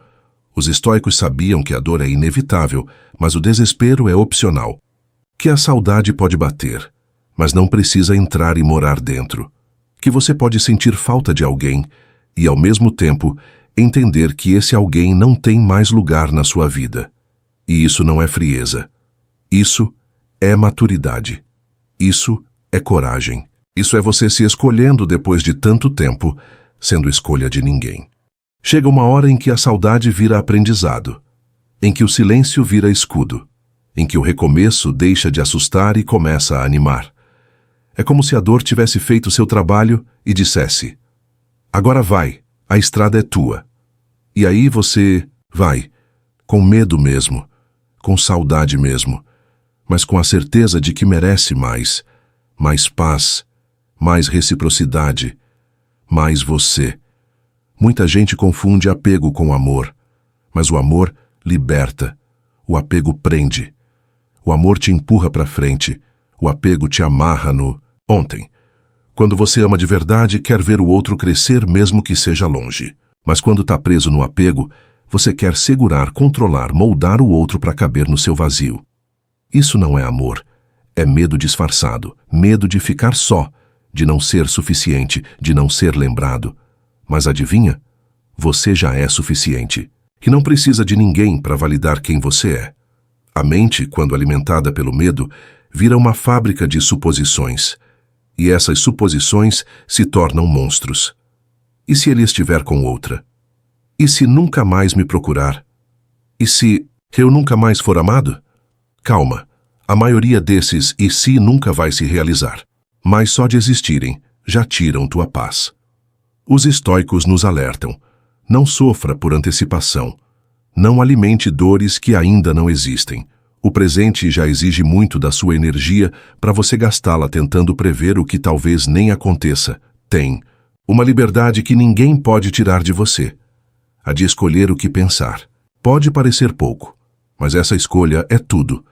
Os estoicos sabiam que a dor é inevitável, mas o desespero é opcional. Que a saudade pode bater, mas não precisa entrar e morar dentro. Que você pode sentir falta de alguém e, ao mesmo tempo, entender que esse alguém não tem mais lugar na sua vida. E isso não é frieza. Isso é maturidade. Isso é coragem. Isso é você se escolhendo depois de tanto tempo, sendo escolha de ninguém. Chega uma hora em que a saudade vira aprendizado, em que o silêncio vira escudo, em que o recomeço deixa de assustar e começa a animar. É como se a dor tivesse feito seu trabalho e dissesse: agora vai, a estrada é tua. E aí você vai, com medo mesmo, com saudade mesmo, mas com a certeza de que merece mais paz, mais reciprocidade, mais você. Muita gente confunde apego com amor, mas o amor liberta, o apego prende. O amor te empurra para frente, o apego te amarra no ontem. Quando você ama de verdade, quer ver o outro crescer mesmo que seja longe. Mas quando está preso no apego, você quer segurar, controlar, moldar o outro para caber no seu vazio. Isso não é amor, é medo disfarçado, medo de ficar só, de não ser suficiente, de não ser lembrado. Mas adivinha? Você já é suficiente, que não precisa de ninguém para validar quem você é. A mente, quando alimentada pelo medo, vira uma fábrica de suposições. E essas suposições se tornam monstros. E se ele estiver com outra? E se nunca mais me procurar? E se eu nunca mais for amado? Calma, a maioria desses "e se" nunca vai se realizar. Mas só de existirem, já tiram tua paz. Os estoicos nos alertam: não sofra por antecipação. Não alimente dores que ainda não existem. O presente já exige muito da sua energia para você gastá-la tentando prever o que talvez nem aconteça. Tem uma liberdade que ninguém pode tirar de você. A de escolher o que pensar. Pode parecer pouco, mas essa escolha é tudo.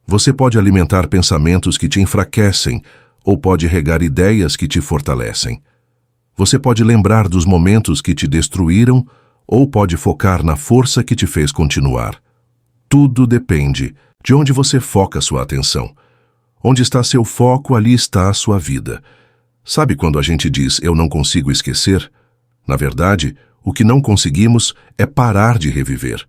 Você pode alimentar pensamentos que te enfraquecem ou pode regar ideias que te fortalecem. Você pode lembrar dos momentos que te destruíram ou pode focar na força que te fez continuar. Tudo depende de onde você foca sua atenção. Onde está seu foco, ali está a sua vida. Sabe quando a gente diz "eu não consigo esquecer"? Na verdade, o que não conseguimos é parar de reviver.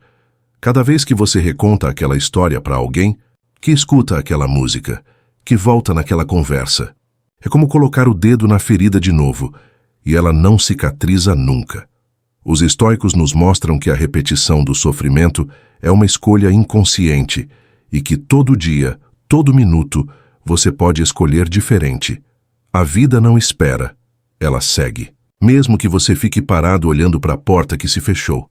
Cada vez que você reconta aquela história para alguém, que escuta aquela música, que volta naquela conversa, é como colocar o dedo na ferida de novo, e ela não cicatriza nunca. Os estoicos nos mostram que a repetição do sofrimento é uma escolha inconsciente e que todo dia, todo minuto, você pode escolher diferente. A vida não espera, ela segue, mesmo que você fique parado olhando para a porta que se fechou.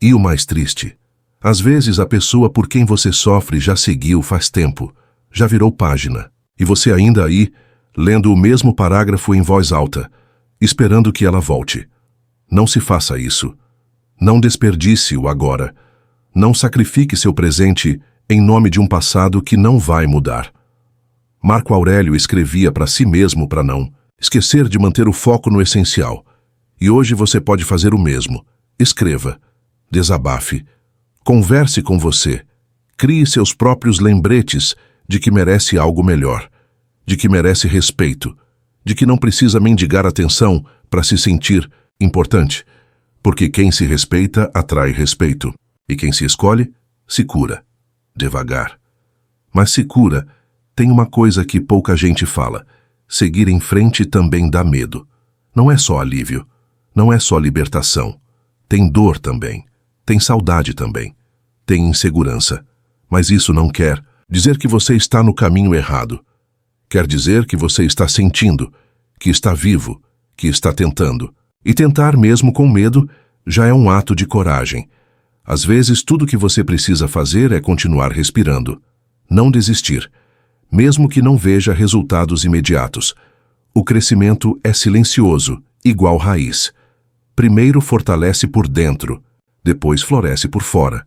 E o mais triste, às vezes a pessoa por quem você sofre já seguiu faz tempo, já virou página, e você ainda aí, lendo o mesmo parágrafo em voz alta, esperando que ela volte. Não se faça isso. Não desperdice o agora. Não sacrifique seu presente em nome de um passado que não vai mudar. Marco Aurélio escrevia para si mesmo para não esquecer de manter o foco no essencial. E hoje você pode fazer o mesmo. Escreva, desabafe, converse com você, crie seus próprios lembretes de que merece algo melhor, de que merece respeito, de que não precisa mendigar atenção para se sentir importante, porque quem se respeita atrai respeito, e quem se escolhe, se cura, devagar. Mas se cura, tem uma coisa que pouca gente fala: seguir em frente também dá medo. Não é só alívio, não é só libertação. Tem dor também, tem saudade também, tem insegurança. Mas isso não quer dizer que você está no caminho errado. Quer dizer que você está sentindo, que está vivo, que está tentando. E tentar mesmo com medo já é um ato de coragem. Às vezes tudo que você precisa fazer é continuar respirando. Não desistir, mesmo que não veja resultados imediatos. O crescimento é silencioso, igual raiz. Primeiro fortalece por dentro, depois floresce por fora.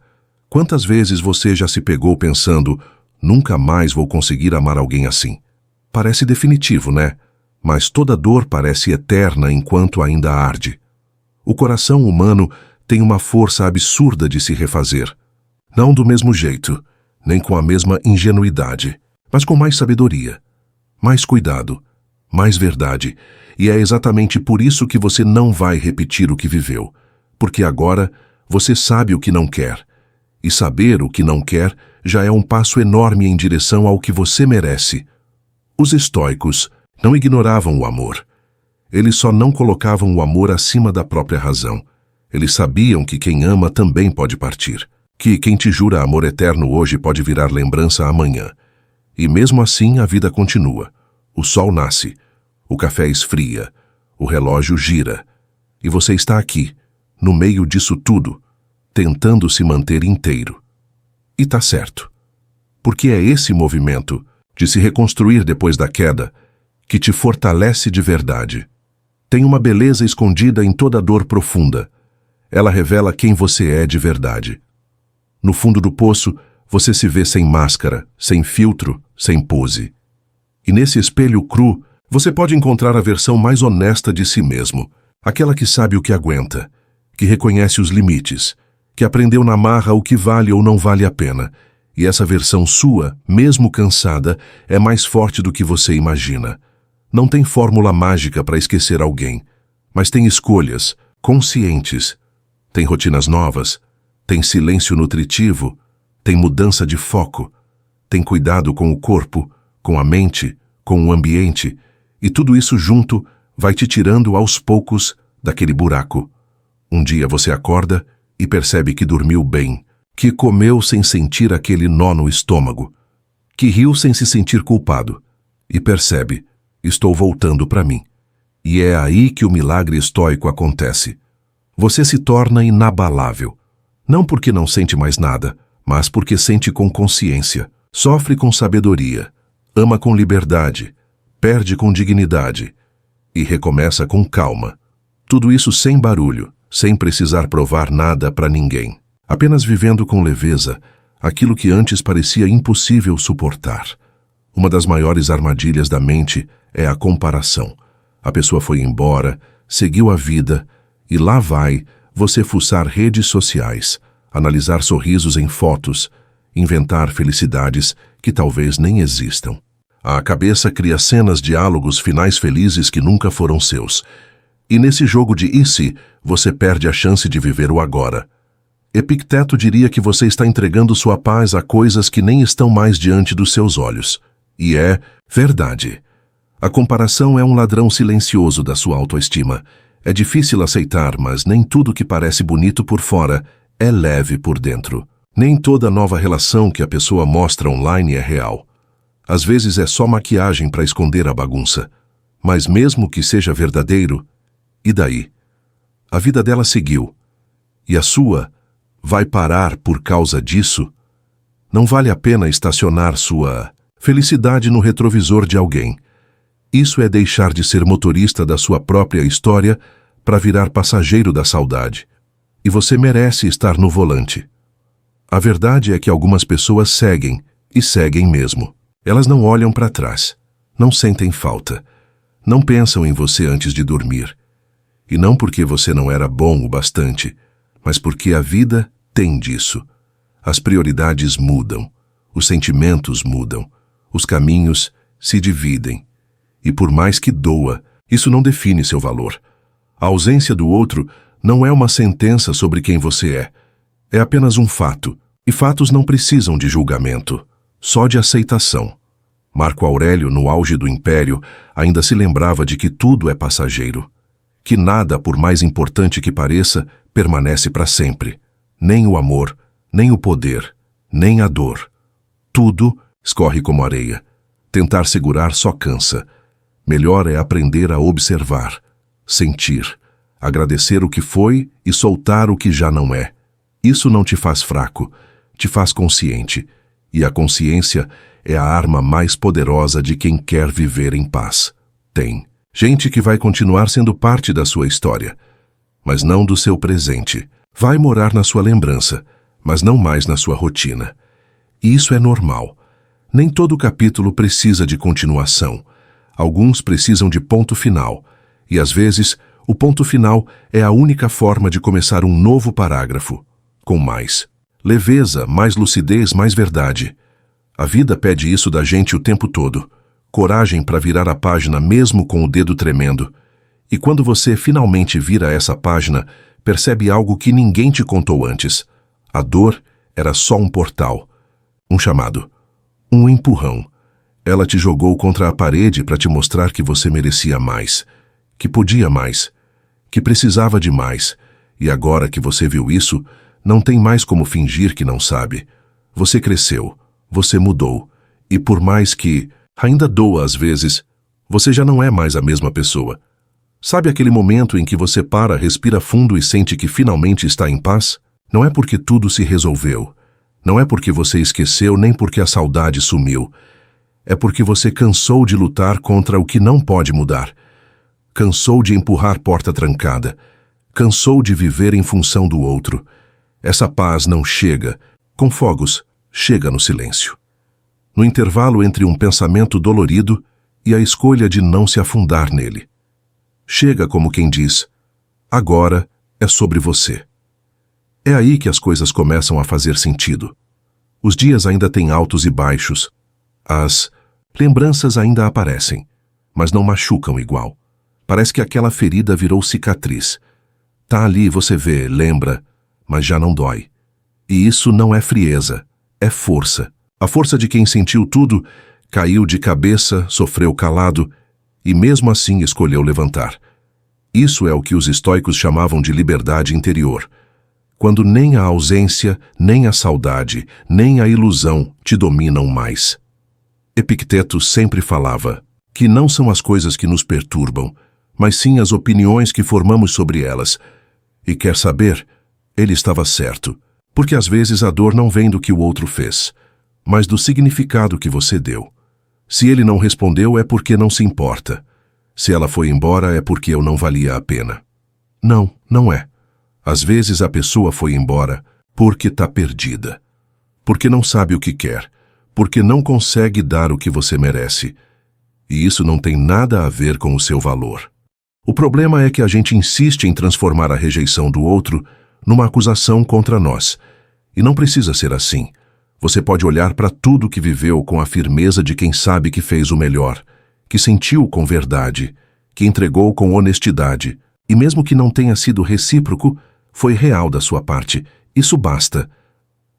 Quantas vezes você já se pegou pensando: nunca mais vou conseguir amar alguém assim? Parece definitivo, né? Mas toda dor parece eterna enquanto ainda arde. O coração humano tem uma força absurda de se refazer. Não do mesmo jeito, nem com a mesma ingenuidade, mas com mais sabedoria, mais cuidado, mais verdade. E é exatamente por isso que você não vai repetir o que viveu, porque agora você sabe o que não quer. E saber o que não quer já é um passo enorme em direção ao que você merece. Os estoicos não ignoravam o amor. Eles só não colocavam o amor acima da própria razão. Eles sabiam que quem ama também pode partir, que quem te jura amor eterno hoje pode virar lembrança amanhã. E mesmo assim a vida continua. O sol nasce, o café esfria, o relógio gira, e você está aqui, no meio disso tudo, tentando se manter inteiro. E tá certo. Porque é esse movimento de se reconstruir depois da queda que te fortalece de verdade. Tem uma beleza escondida em toda dor profunda. Ela revela quem você é de verdade. No fundo do poço, você se vê sem máscara, sem filtro, sem pose. E nesse espelho cru, você pode encontrar a versão mais honesta de si mesmo, aquela que sabe o que aguenta, que reconhece os limites, que aprendeu na marra o que vale ou não vale a pena. E essa versão sua, mesmo cansada, é mais forte do que você imagina. Não tem fórmula mágica para esquecer alguém, mas tem escolhas, conscientes. Tem rotinas novas, tem silêncio nutritivo, tem mudança de foco, tem cuidado com o corpo, com a mente, com o ambiente, e tudo isso junto vai te tirando aos poucos daquele buraco. Um dia você acorda e percebe que dormiu bem, que comeu sem sentir aquele nó no estômago, que riu sem se sentir culpado, e percebe, estou voltando para mim. E é aí que o milagre estoico acontece. Você se torna inabalável, não porque não sente mais nada, mas porque sente com consciência, sofre com sabedoria, ama com liberdade, perde com dignidade e recomeça com calma. Tudo isso sem barulho, sem precisar provar nada para ninguém. Apenas vivendo com leveza aquilo que antes parecia impossível suportar. Uma das maiores armadilhas da mente é a comparação. A pessoa foi embora, seguiu a vida, e lá vai você fuçar redes sociais, analisar sorrisos em fotos, inventar felicidades que talvez nem existam. A cabeça cria cenas, diálogos, finais felizes que nunca foram seus. E nesse jogo de e se, você perde a chance de viver o agora. Epicteto diria que você está entregando sua paz a coisas que nem estão mais diante dos seus olhos. E é verdade. A comparação é um ladrão silencioso da sua autoestima. É difícil aceitar, mas nem tudo que parece bonito por fora é leve por dentro. Nem toda nova relação que a pessoa mostra online é real. Às vezes é só maquiagem para esconder a bagunça. Mas mesmo que seja verdadeiro, e daí? A vida dela seguiu. E a sua vai parar por causa disso? Não vale a pena estacionar sua felicidade no retrovisor de alguém. Isso é deixar de ser motorista da sua própria história para virar passageiro da saudade. E você merece estar no volante. A verdade é que algumas pessoas seguem, e seguem mesmo. Elas não olham para trás, não sentem falta, não pensam em você antes de dormir. E não porque você não era bom o bastante, mas porque a vida tem disso. As prioridades mudam, os sentimentos mudam, os caminhos se dividem. E por mais que doa, isso não define seu valor. A ausência do outro não é uma sentença sobre quem você é. É apenas um fato. E fatos não precisam de julgamento, só de aceitação. Marco Aurélio, no auge do império, ainda se lembrava de que tudo é passageiro. Que nada, por mais importante que pareça, permanece para sempre. Nem o amor, nem o poder, nem a dor. Tudo escorre como areia. Tentar segurar só cansa. Melhor é aprender a observar, sentir, agradecer o que foi e soltar o que já não é. Isso não te faz fraco, te faz consciente. E a consciência é a arma mais poderosa de quem quer viver em paz. Tem gente que vai continuar sendo parte da sua história, mas não do seu presente. Vai morar na sua lembrança, mas não mais na sua rotina. E isso é normal. Nem todo capítulo precisa de continuação. Alguns precisam de ponto final, e às vezes o ponto final é a única forma de começar um novo parágrafo, com mais leveza, mais lucidez, mais verdade. A vida pede isso da gente o tempo todo, coragem para virar a página mesmo com o dedo tremendo. E quando você finalmente vira essa página, percebe algo que ninguém te contou antes. A dor era só um portal, um chamado, um empurrão. Ela te jogou contra a parede para te mostrar que você merecia mais, que podia mais, que precisava de mais, E agora que você viu isso, não tem mais como fingir que não sabe. Você cresceu, você mudou, e por mais que ainda doa às vezes, você já não é mais a mesma pessoa. Sabe aquele momento em que você para, respira fundo e sente que finalmente está em paz? Não é porque tudo se resolveu. Não é porque você esqueceu, nem porque a saudade sumiu. É porque você cansou de lutar contra o que não pode mudar. Cansou de empurrar porta trancada. Cansou de viver em função do outro. Essa paz não chega com fogos, chega no silêncio. No intervalo entre um pensamento dolorido e a escolha de não se afundar nele. Chega como quem diz, agora é sobre você. É aí que as coisas começam a fazer sentido. Os dias ainda têm altos e baixos. As lembranças ainda aparecem, mas não machucam igual. Parece que aquela ferida virou cicatriz. Tá ali, você vê, lembra, mas já não dói. E isso não é frieza, é força. A força de quem sentiu tudo, caiu de cabeça, sofreu calado e mesmo assim escolheu levantar. Isso é o que os estoicos chamavam de liberdade interior. Quando nem a ausência, nem a saudade, nem a ilusão te dominam mais. Epicteto sempre falava que não são as coisas que nos perturbam, mas sim as opiniões que formamos sobre elas. E quer saber? Ele estava certo, porque às vezes a dor não vem do que o outro fez, mas do significado que você deu. Se ele não respondeu é porque não se importa. Se ela foi embora é porque eu não valia a pena. Não, não é. Às vezes a pessoa foi embora porque está perdida. Porque não sabe o que quer. Porque não consegue dar o que você merece. E isso não tem nada a ver com o seu valor. O problema é que a gente insiste em transformar a rejeição do outro numa acusação contra nós. E não precisa ser assim. Você pode olhar para tudo que viveu com a firmeza de quem sabe que fez o melhor, que sentiu com verdade, que entregou com honestidade, e mesmo que não tenha sido recíproco, foi real da sua parte. Isso basta.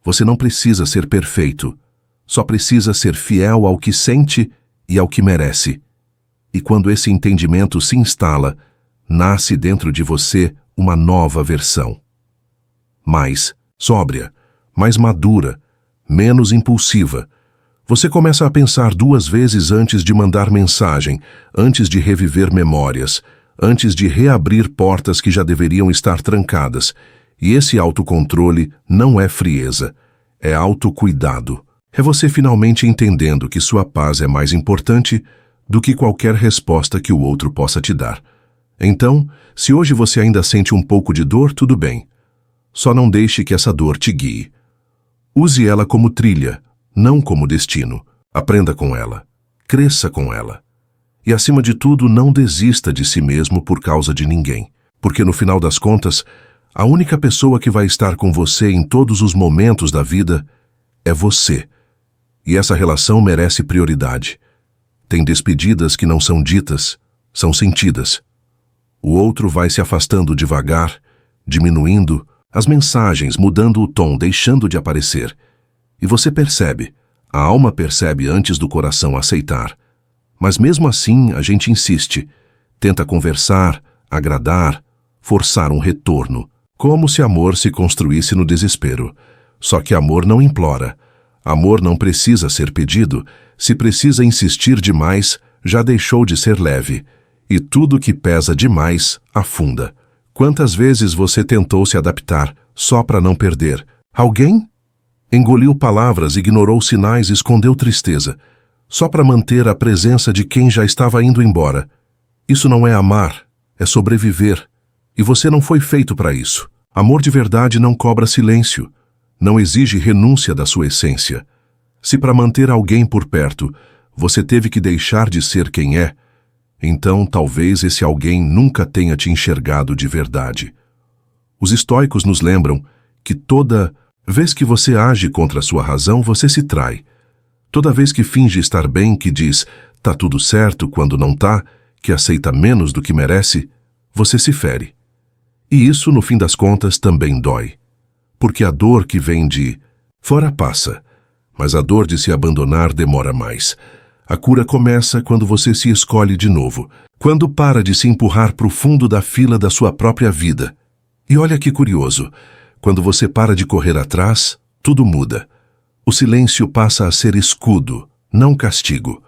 Você não precisa ser perfeito, só precisa ser fiel ao que sente e ao que merece. E quando esse entendimento se instala, nasce dentro de você uma nova versão. Mais sóbria, mais madura, menos impulsiva. Você começa a pensar 2 vezes antes de mandar mensagem, antes de reviver memórias, antes de reabrir portas que já deveriam estar trancadas. E esse autocontrole não é frieza, é autocuidado. É você finalmente entendendo que sua paz é mais importante do que qualquer resposta que o outro possa te dar. Então, se hoje você ainda sente um pouco de dor, tudo bem. Só não deixe que essa dor te guie. Use ela como trilha, não como destino. Aprenda com ela. Cresça com ela. E, acima de tudo, não desista de si mesmo por causa de ninguém. Porque, no final das contas, a única pessoa que vai estar com você em todos os momentos da vida é você. E essa relação merece prioridade. Tem despedidas que não são ditas, são sentidas. O outro vai se afastando devagar, diminuindo, as mensagens mudando o tom, deixando de aparecer. E você percebe, a alma percebe antes do coração aceitar. Mas mesmo assim a gente insiste, tenta conversar, agradar, forçar um retorno, como se amor se construísse no desespero. Só que amor não implora. Amor não precisa ser pedido. Se precisa insistir demais, já deixou de ser leve. E tudo que pesa demais, afunda. Quantas vezes você tentou se adaptar, só para não perder? Alguém? Engoliu palavras, ignorou sinais, escondeu tristeza, só para manter a presença de quem já estava indo embora. Isso não é amar, é sobreviver. E você não foi feito para isso. Amor de verdade não cobra silêncio, não exige renúncia da sua essência. Se para manter alguém por perto, você teve que deixar de ser quem é, então talvez esse alguém nunca tenha te enxergado de verdade. Os estoicos nos lembram que toda vez que você age contra a sua razão, você se trai. Toda vez que finge estar bem, que diz tá tudo certo quando não tá, que aceita menos do que merece, você se fere. E isso, no fim das contas, também dói. Porque a dor que vem de fora passa, mas a dor de se abandonar demora mais. A cura começa quando você se escolhe de novo, quando para de se empurrar para o fundo da fila da sua própria vida E olha que curioso, quando você para de correr atrás, tudo muda. O silêncio passa a ser escudo, não castigo.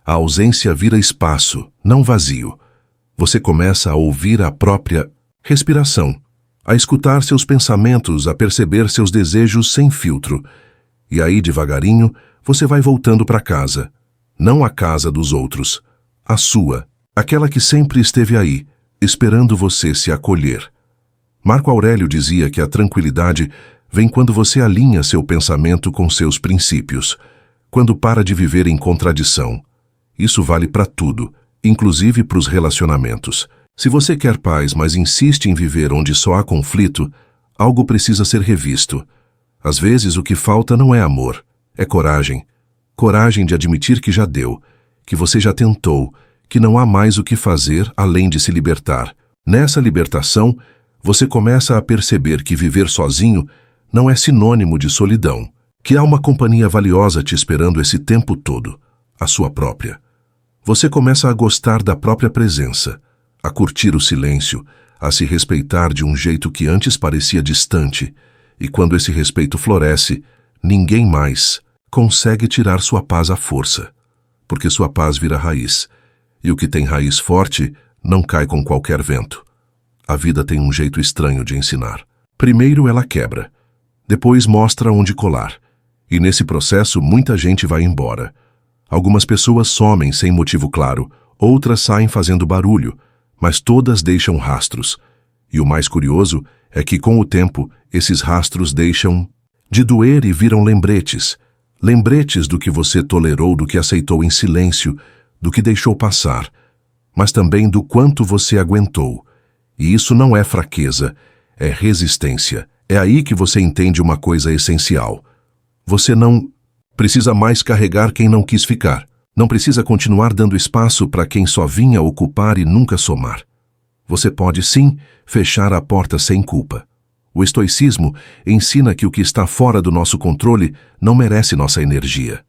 A ausência vira espaço, não vazio. Você começa a ouvir a própria respiração, a escutar seus pensamentos, a perceber seus desejos sem filtro. E aí, devagarinho, você vai voltando para casa. Não a casa dos outros, a sua, aquela que sempre esteve aí, esperando você se acolher. Marco Aurélio dizia que a tranquilidade vem quando você alinha seu pensamento com seus princípios, quando para de viver em contradição. Isso vale para tudo, inclusive para os relacionamentos. Se você quer paz, mas insiste em viver onde só há conflito, algo precisa ser revisto. Às vezes o que falta não é amor, é coragem. Coragem de admitir que já deu, que você já tentou, que não há mais o que fazer além de se libertar. Nessa libertação, você começa a perceber que viver sozinho não é sinônimo de solidão, que há uma companhia valiosa te esperando esse tempo todo, a sua própria. Você começa a gostar da própria presença, a curtir o silêncio, a se respeitar de um jeito que antes parecia distante, e quando esse respeito floresce, ninguém mais consegue tirar sua paz à força, porque sua paz vira raiz, e o que tem raiz forte não cai com qualquer vento. A vida tem um jeito estranho de ensinar. Primeiro ela quebra, depois mostra onde colar, e nesse processo muita gente vai embora. Algumas pessoas somem sem motivo claro, outras saem fazendo barulho, mas todas deixam rastros. E o mais curioso é que, com o tempo, esses rastros deixam de doer e viram lembretes. Lembretes do que você tolerou, do que aceitou em silêncio, do que deixou passar, mas também do quanto você aguentou. E isso não é fraqueza, é resistência. É aí que você entende uma coisa essencial. Você não precisa mais carregar quem não quis ficar. Não precisa continuar dando espaço para quem só vinha ocupar e nunca somar. Você pode, sim, fechar a porta sem culpa. O estoicismo ensina que o que está fora do nosso controle não merece nossa energia.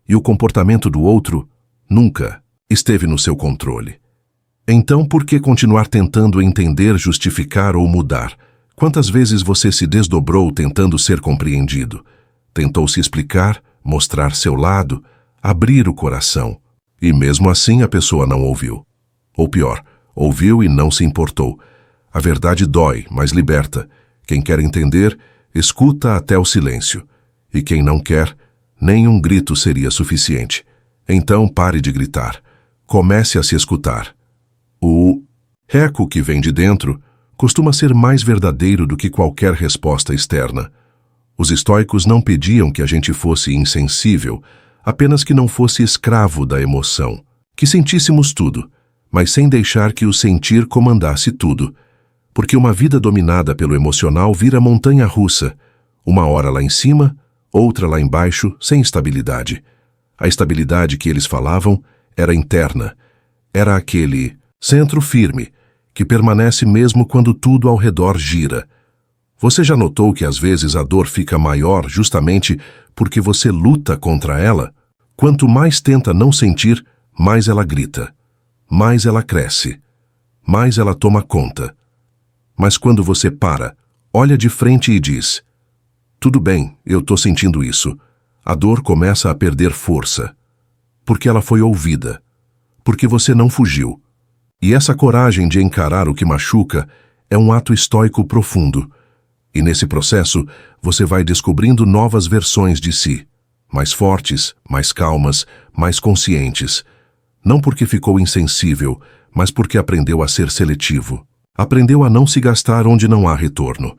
E o comportamento do outro nunca esteve no seu controle. Então, por que continuar tentando entender, justificar ou mudar? Quantas vezes você se desdobrou tentando ser compreendido? Tentou se explicar, mostrar seu lado, abrir o coração. E mesmo assim a pessoa não ouviu. Ou pior, ouviu e não se importou. A verdade dói, mas liberta. Quem quer entender, escuta até o silêncio. E quem não quer, nem um grito seria suficiente. Então pare de gritar. Comece a se escutar. O eco que vem de dentro costuma ser mais verdadeiro do que qualquer resposta externa. Os estoicos não pediam que a gente fosse insensível, apenas que não fosse escravo da emoção, que sentíssemos tudo, mas sem deixar que o sentir comandasse tudo. Porque uma vida dominada pelo emocional vira montanha-russa, uma hora lá em cima, outra lá embaixo, sem estabilidade. A estabilidade que eles falavam era interna, era aquele centro firme, que permanece mesmo quando tudo ao redor gira. Você já notou que às vezes a dor fica maior justamente porque você luta contra ela? Quanto mais tenta não sentir, mais ela grita, mais ela cresce, mais ela toma conta. Mas quando você para, olha de frente e diz: tudo bem, eu tô sentindo isso. A dor começa a perder força, porque ela foi ouvida, porque você não fugiu. E essa coragem de encarar o que machuca é um ato estoico profundo. E nesse processo, você vai descobrindo novas versões de si, mais fortes, mais calmas, mais conscientes. Não porque ficou insensível, mas porque aprendeu a ser seletivo. Aprendeu a não se gastar onde não há retorno.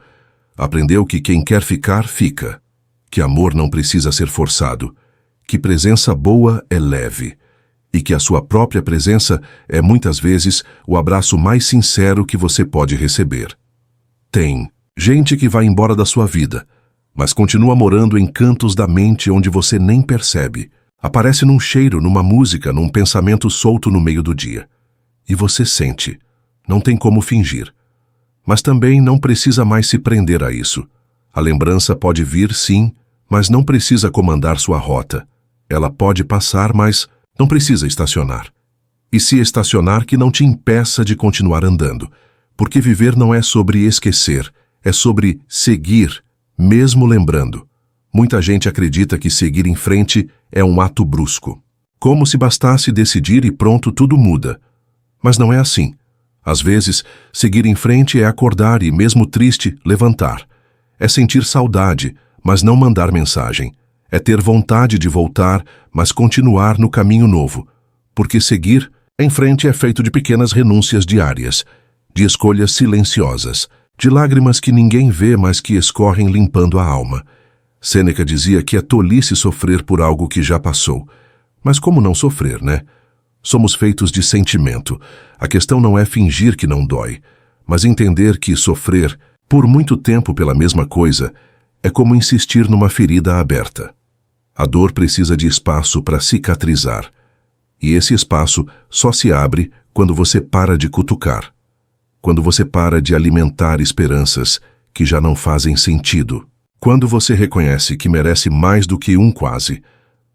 Aprendeu que quem quer ficar, fica. Que amor não precisa ser forçado. Que presença boa é leve. E que a sua própria presença é muitas vezes o abraço mais sincero que você pode receber. Tem gente que vai embora da sua vida, mas continua morando em cantos da mente onde você nem percebe. Aparece num cheiro, numa música, num pensamento solto no meio do dia. E você sente. Não tem como fingir. Mas também não precisa mais se prender a isso. A lembrança pode vir, sim, mas não precisa comandar sua rota. Ela pode passar, mas não precisa estacionar. E se estacionar, que não te impeça de continuar andando. Porque viver não é sobre esquecer, É sobre seguir, mesmo lembrando. Muita gente acredita que seguir em frente é um ato brusco. Como se bastasse decidir e pronto, tudo muda. Mas não é assim. Às vezes, seguir em frente é acordar e, mesmo triste, levantar. É sentir saudade, mas não mandar mensagem. É ter vontade de voltar, mas continuar no caminho novo. Porque seguir em frente é feito de pequenas renúncias diárias, de escolhas silenciosas, de lágrimas que ninguém vê, mas que escorrem limpando a alma. Sêneca dizia que é tolice sofrer por algo que já passou. Mas como não sofrer, né? Somos feitos de sentimento. A questão não é fingir que não dói, mas entender que sofrer por muito tempo pela mesma coisa é como insistir numa ferida aberta. A dor precisa de espaço para cicatrizar. E esse espaço só se abre quando você para de cutucar. Quando você para de alimentar esperanças que já não fazem sentido. Quando você reconhece que merece mais do que um quase.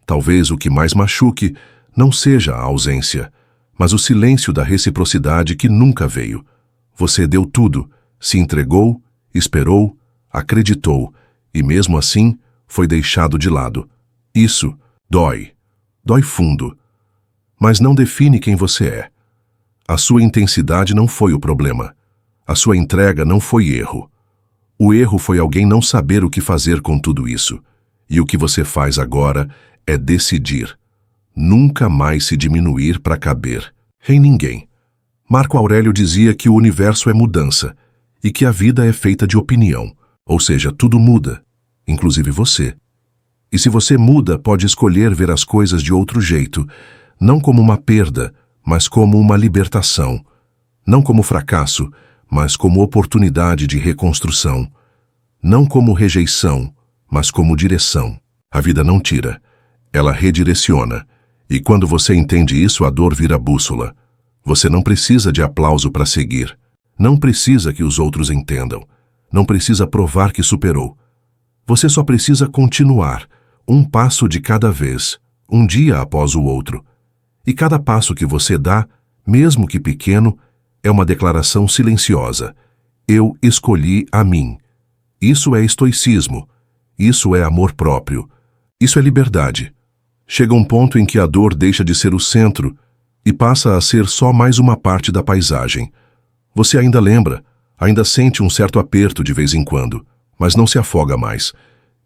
Talvez o que mais machuque não seja a ausência, mas o silêncio da reciprocidade que nunca veio. Você deu tudo, se entregou, esperou, acreditou, e mesmo assim foi deixado de lado. Isso dói. Dói fundo. Mas não define quem você é. A sua intensidade não foi o problema. A sua entrega não foi erro. O erro foi alguém não saber o que fazer com tudo isso. E o que você faz agora é decidir. Nunca mais se diminuir para caber em ninguém. Marco Aurélio dizia que o universo é mudança e que a vida é feita de opinião, ou seja, tudo muda, inclusive você. E se você muda, pode escolher ver as coisas de outro jeito, não como uma perda, mas como uma libertação. Não como fracasso, mas como oportunidade de reconstrução. Não como rejeição, mas como direção. A vida não tira, ela redireciona. E quando você entende isso, a dor vira bússola. Você não precisa de aplauso para seguir. Não precisa que os outros entendam. Não precisa provar que superou. Você só precisa continuar, um passo de cada vez, um dia após o outro. E cada passo que você dá, mesmo que pequeno, é uma declaração silenciosa. Eu escolhi a mim. Isso é estoicismo. Isso é amor próprio. Isso é liberdade. Chega um ponto em que a dor deixa de ser o centro e passa a ser só mais uma parte da paisagem. Você ainda lembra, ainda sente um certo aperto de vez em quando, mas não se afoga mais.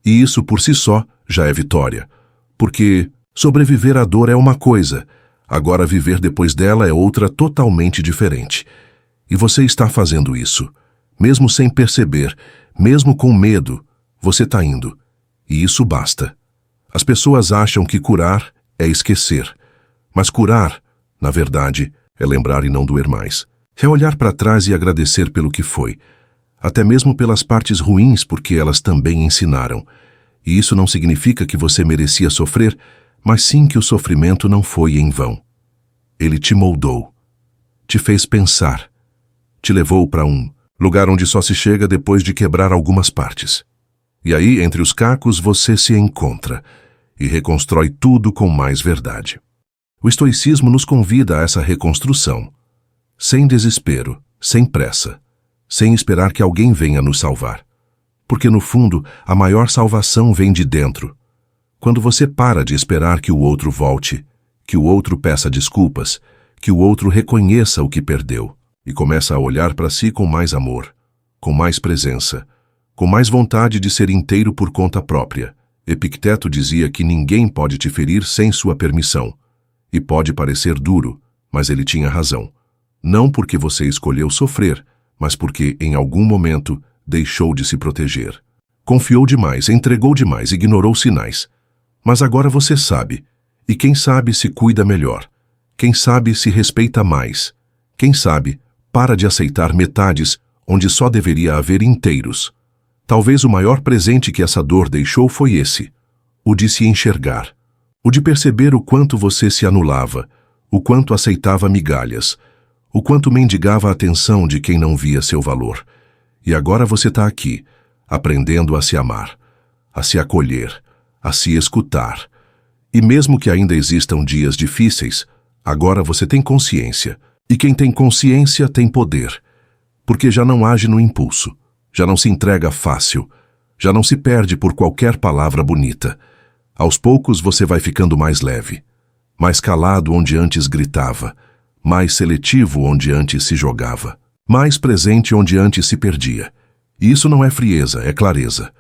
E isso por si só já é vitória. Porque sobreviver à dor é uma coisa, agora viver depois dela é outra totalmente diferente. E você está fazendo isso. Mesmo sem perceber, mesmo com medo, você está indo. E isso basta. As pessoas acham que curar é esquecer. Mas curar, na verdade, é lembrar e não doer mais. É olhar para trás e agradecer pelo que foi. Até mesmo pelas partes ruins, porque elas também ensinaram. E isso não significa que você merecia sofrer, mas sim que o sofrimento não foi em vão. Ele te moldou. Te fez pensar. Te levou para um lugar onde só se chega depois de quebrar algumas partes. E aí, entre os cacos, você se encontra e reconstrói tudo com mais verdade. O estoicismo nos convida a essa reconstrução, sem desespero, sem pressa, sem esperar que alguém venha nos salvar. Porque, no fundo, a maior salvação vem de dentro. Quando você para de esperar que o outro volte, que o outro peça desculpas, que o outro reconheça o que perdeu, e começa a olhar para si com mais amor, com mais presença, com mais vontade de ser inteiro por conta própria. Epicteto dizia que ninguém pode te ferir sem sua permissão. E pode parecer duro, mas ele tinha razão. Não porque você escolheu sofrer, mas porque, em algum momento, deixou de se proteger. Confiou demais, entregou demais, ignorou sinais. Mas agora você sabe. E quem sabe se cuida melhor. Quem sabe se respeita mais. Quem sabe para de aceitar metades onde só deveria haver inteiros. Talvez o maior presente que essa dor deixou foi esse, o de se enxergar, o de perceber o quanto você se anulava, o quanto aceitava migalhas, o quanto mendigava a atenção de quem não via seu valor. E agora você está aqui, aprendendo a se amar, a se acolher, a se escutar. E mesmo que ainda existam dias difíceis, agora você tem consciência. E quem tem consciência tem poder, porque já não age no impulso. já não se entrega fácil, já não se perde por qualquer palavra bonita. Aos poucos você vai ficando mais leve, mais calado onde antes gritava, mais seletivo onde antes se jogava, mais presente onde antes se perdia. E isso não é frieza, é clareza.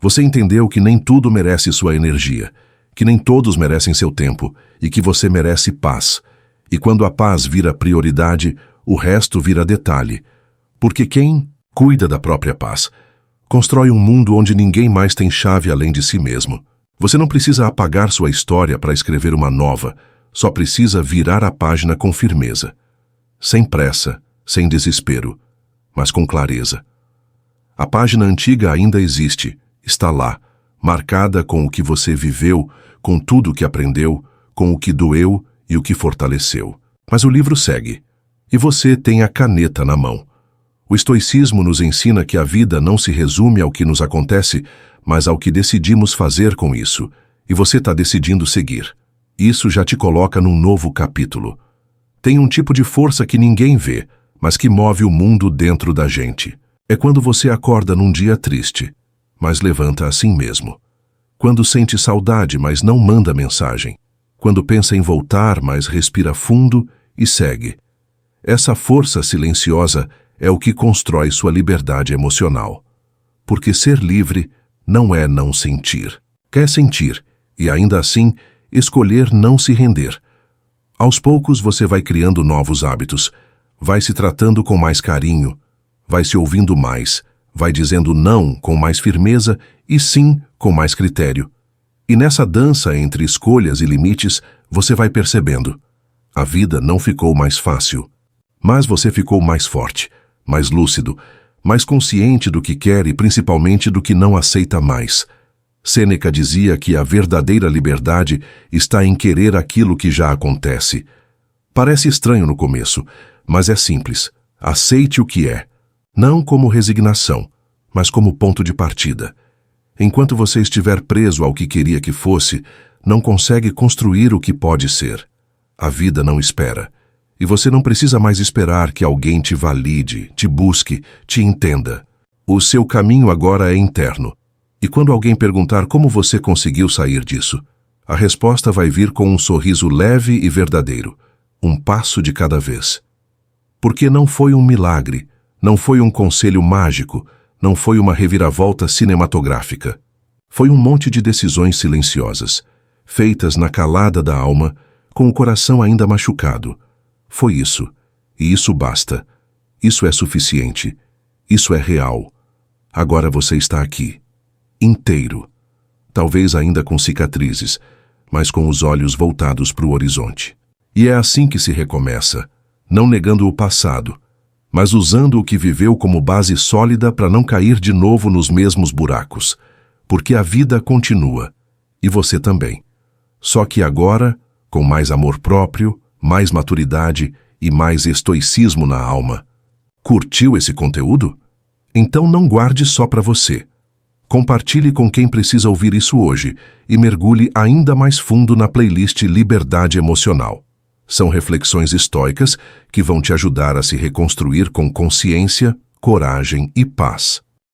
Você entendeu que nem tudo merece sua energia, que nem todos merecem seu tempo e que você merece paz. E quando a paz vira prioridade, o resto vira detalhe. Porque quem cuida da própria paz constrói um mundo onde ninguém mais tem chave além de si mesmo. Você não precisa apagar sua história para escrever uma nova, só precisa virar a página com firmeza. Sem pressa, sem desespero, mas com clareza. A página antiga ainda existe, está lá, marcada com o que você viveu, com tudo o que aprendeu, com o que doeu e o que fortaleceu. Mas o livro segue, e você tem a caneta na mão. O estoicismo nos ensina que a vida não se resume ao que nos acontece, mas ao que decidimos fazer com isso, e você está decidindo seguir. Isso já te coloca num novo capítulo. Tem um tipo de força que ninguém vê, mas que move o mundo dentro da gente. É quando você acorda num dia triste, mas levanta assim mesmo. Quando sente saudade, mas não manda mensagem. Quando pensa em voltar, mas respira fundo e segue. Essa força silenciosa é o que constrói sua liberdade emocional. Porque ser livre não é não sentir. Quer sentir, e ainda assim, escolher não se render. Aos poucos você vai criando novos hábitos, vai se tratando com mais carinho, vai se ouvindo mais, vai dizendo não com mais firmeza e sim com mais critério. E nessa dança entre escolhas e limites, você vai percebendo. A vida não ficou mais fácil, mas você ficou mais forte, mais lúcido, mais consciente do que quer e principalmente do que não aceita mais. Sêneca dizia que a verdadeira liberdade está em querer aquilo que já acontece. Parece estranho no começo, mas é simples. Aceite o que é, não como resignação, mas como ponto de partida. Enquanto você estiver preso ao que queria que fosse, não consegue construir o que pode ser. A vida não espera. E você não precisa mais esperar que alguém te valide, te busque, te entenda. O seu caminho agora é interno. E quando alguém perguntar como você conseguiu sair disso, a resposta vai vir com um sorriso leve e verdadeiro, um passo de cada vez. Porque não foi um milagre, não foi um conselho mágico, não foi uma reviravolta cinematográfica. Foi um monte de decisões silenciosas, feitas na calada da alma, com o coração ainda machucado. Foi isso, e isso basta. Isso é suficiente. Isso é real. Agora você está aqui, inteiro. Talvez ainda com cicatrizes, mas com os olhos voltados para o horizonte. E é assim que se recomeça, não negando o passado, mas usando o que viveu como base sólida para não cair de novo nos mesmos buracos. Porque a vida continua, e você também. Só que agora, com mais amor próprio, mais maturidade e mais estoicismo na alma. Curtiu esse conteúdo? Então não guarde só para você. Compartilhe com quem precisa ouvir isso hoje e mergulhe ainda mais fundo na playlist Liberdade Emocional. São reflexões estoicas que vão te ajudar a se reconstruir com consciência, coragem e paz.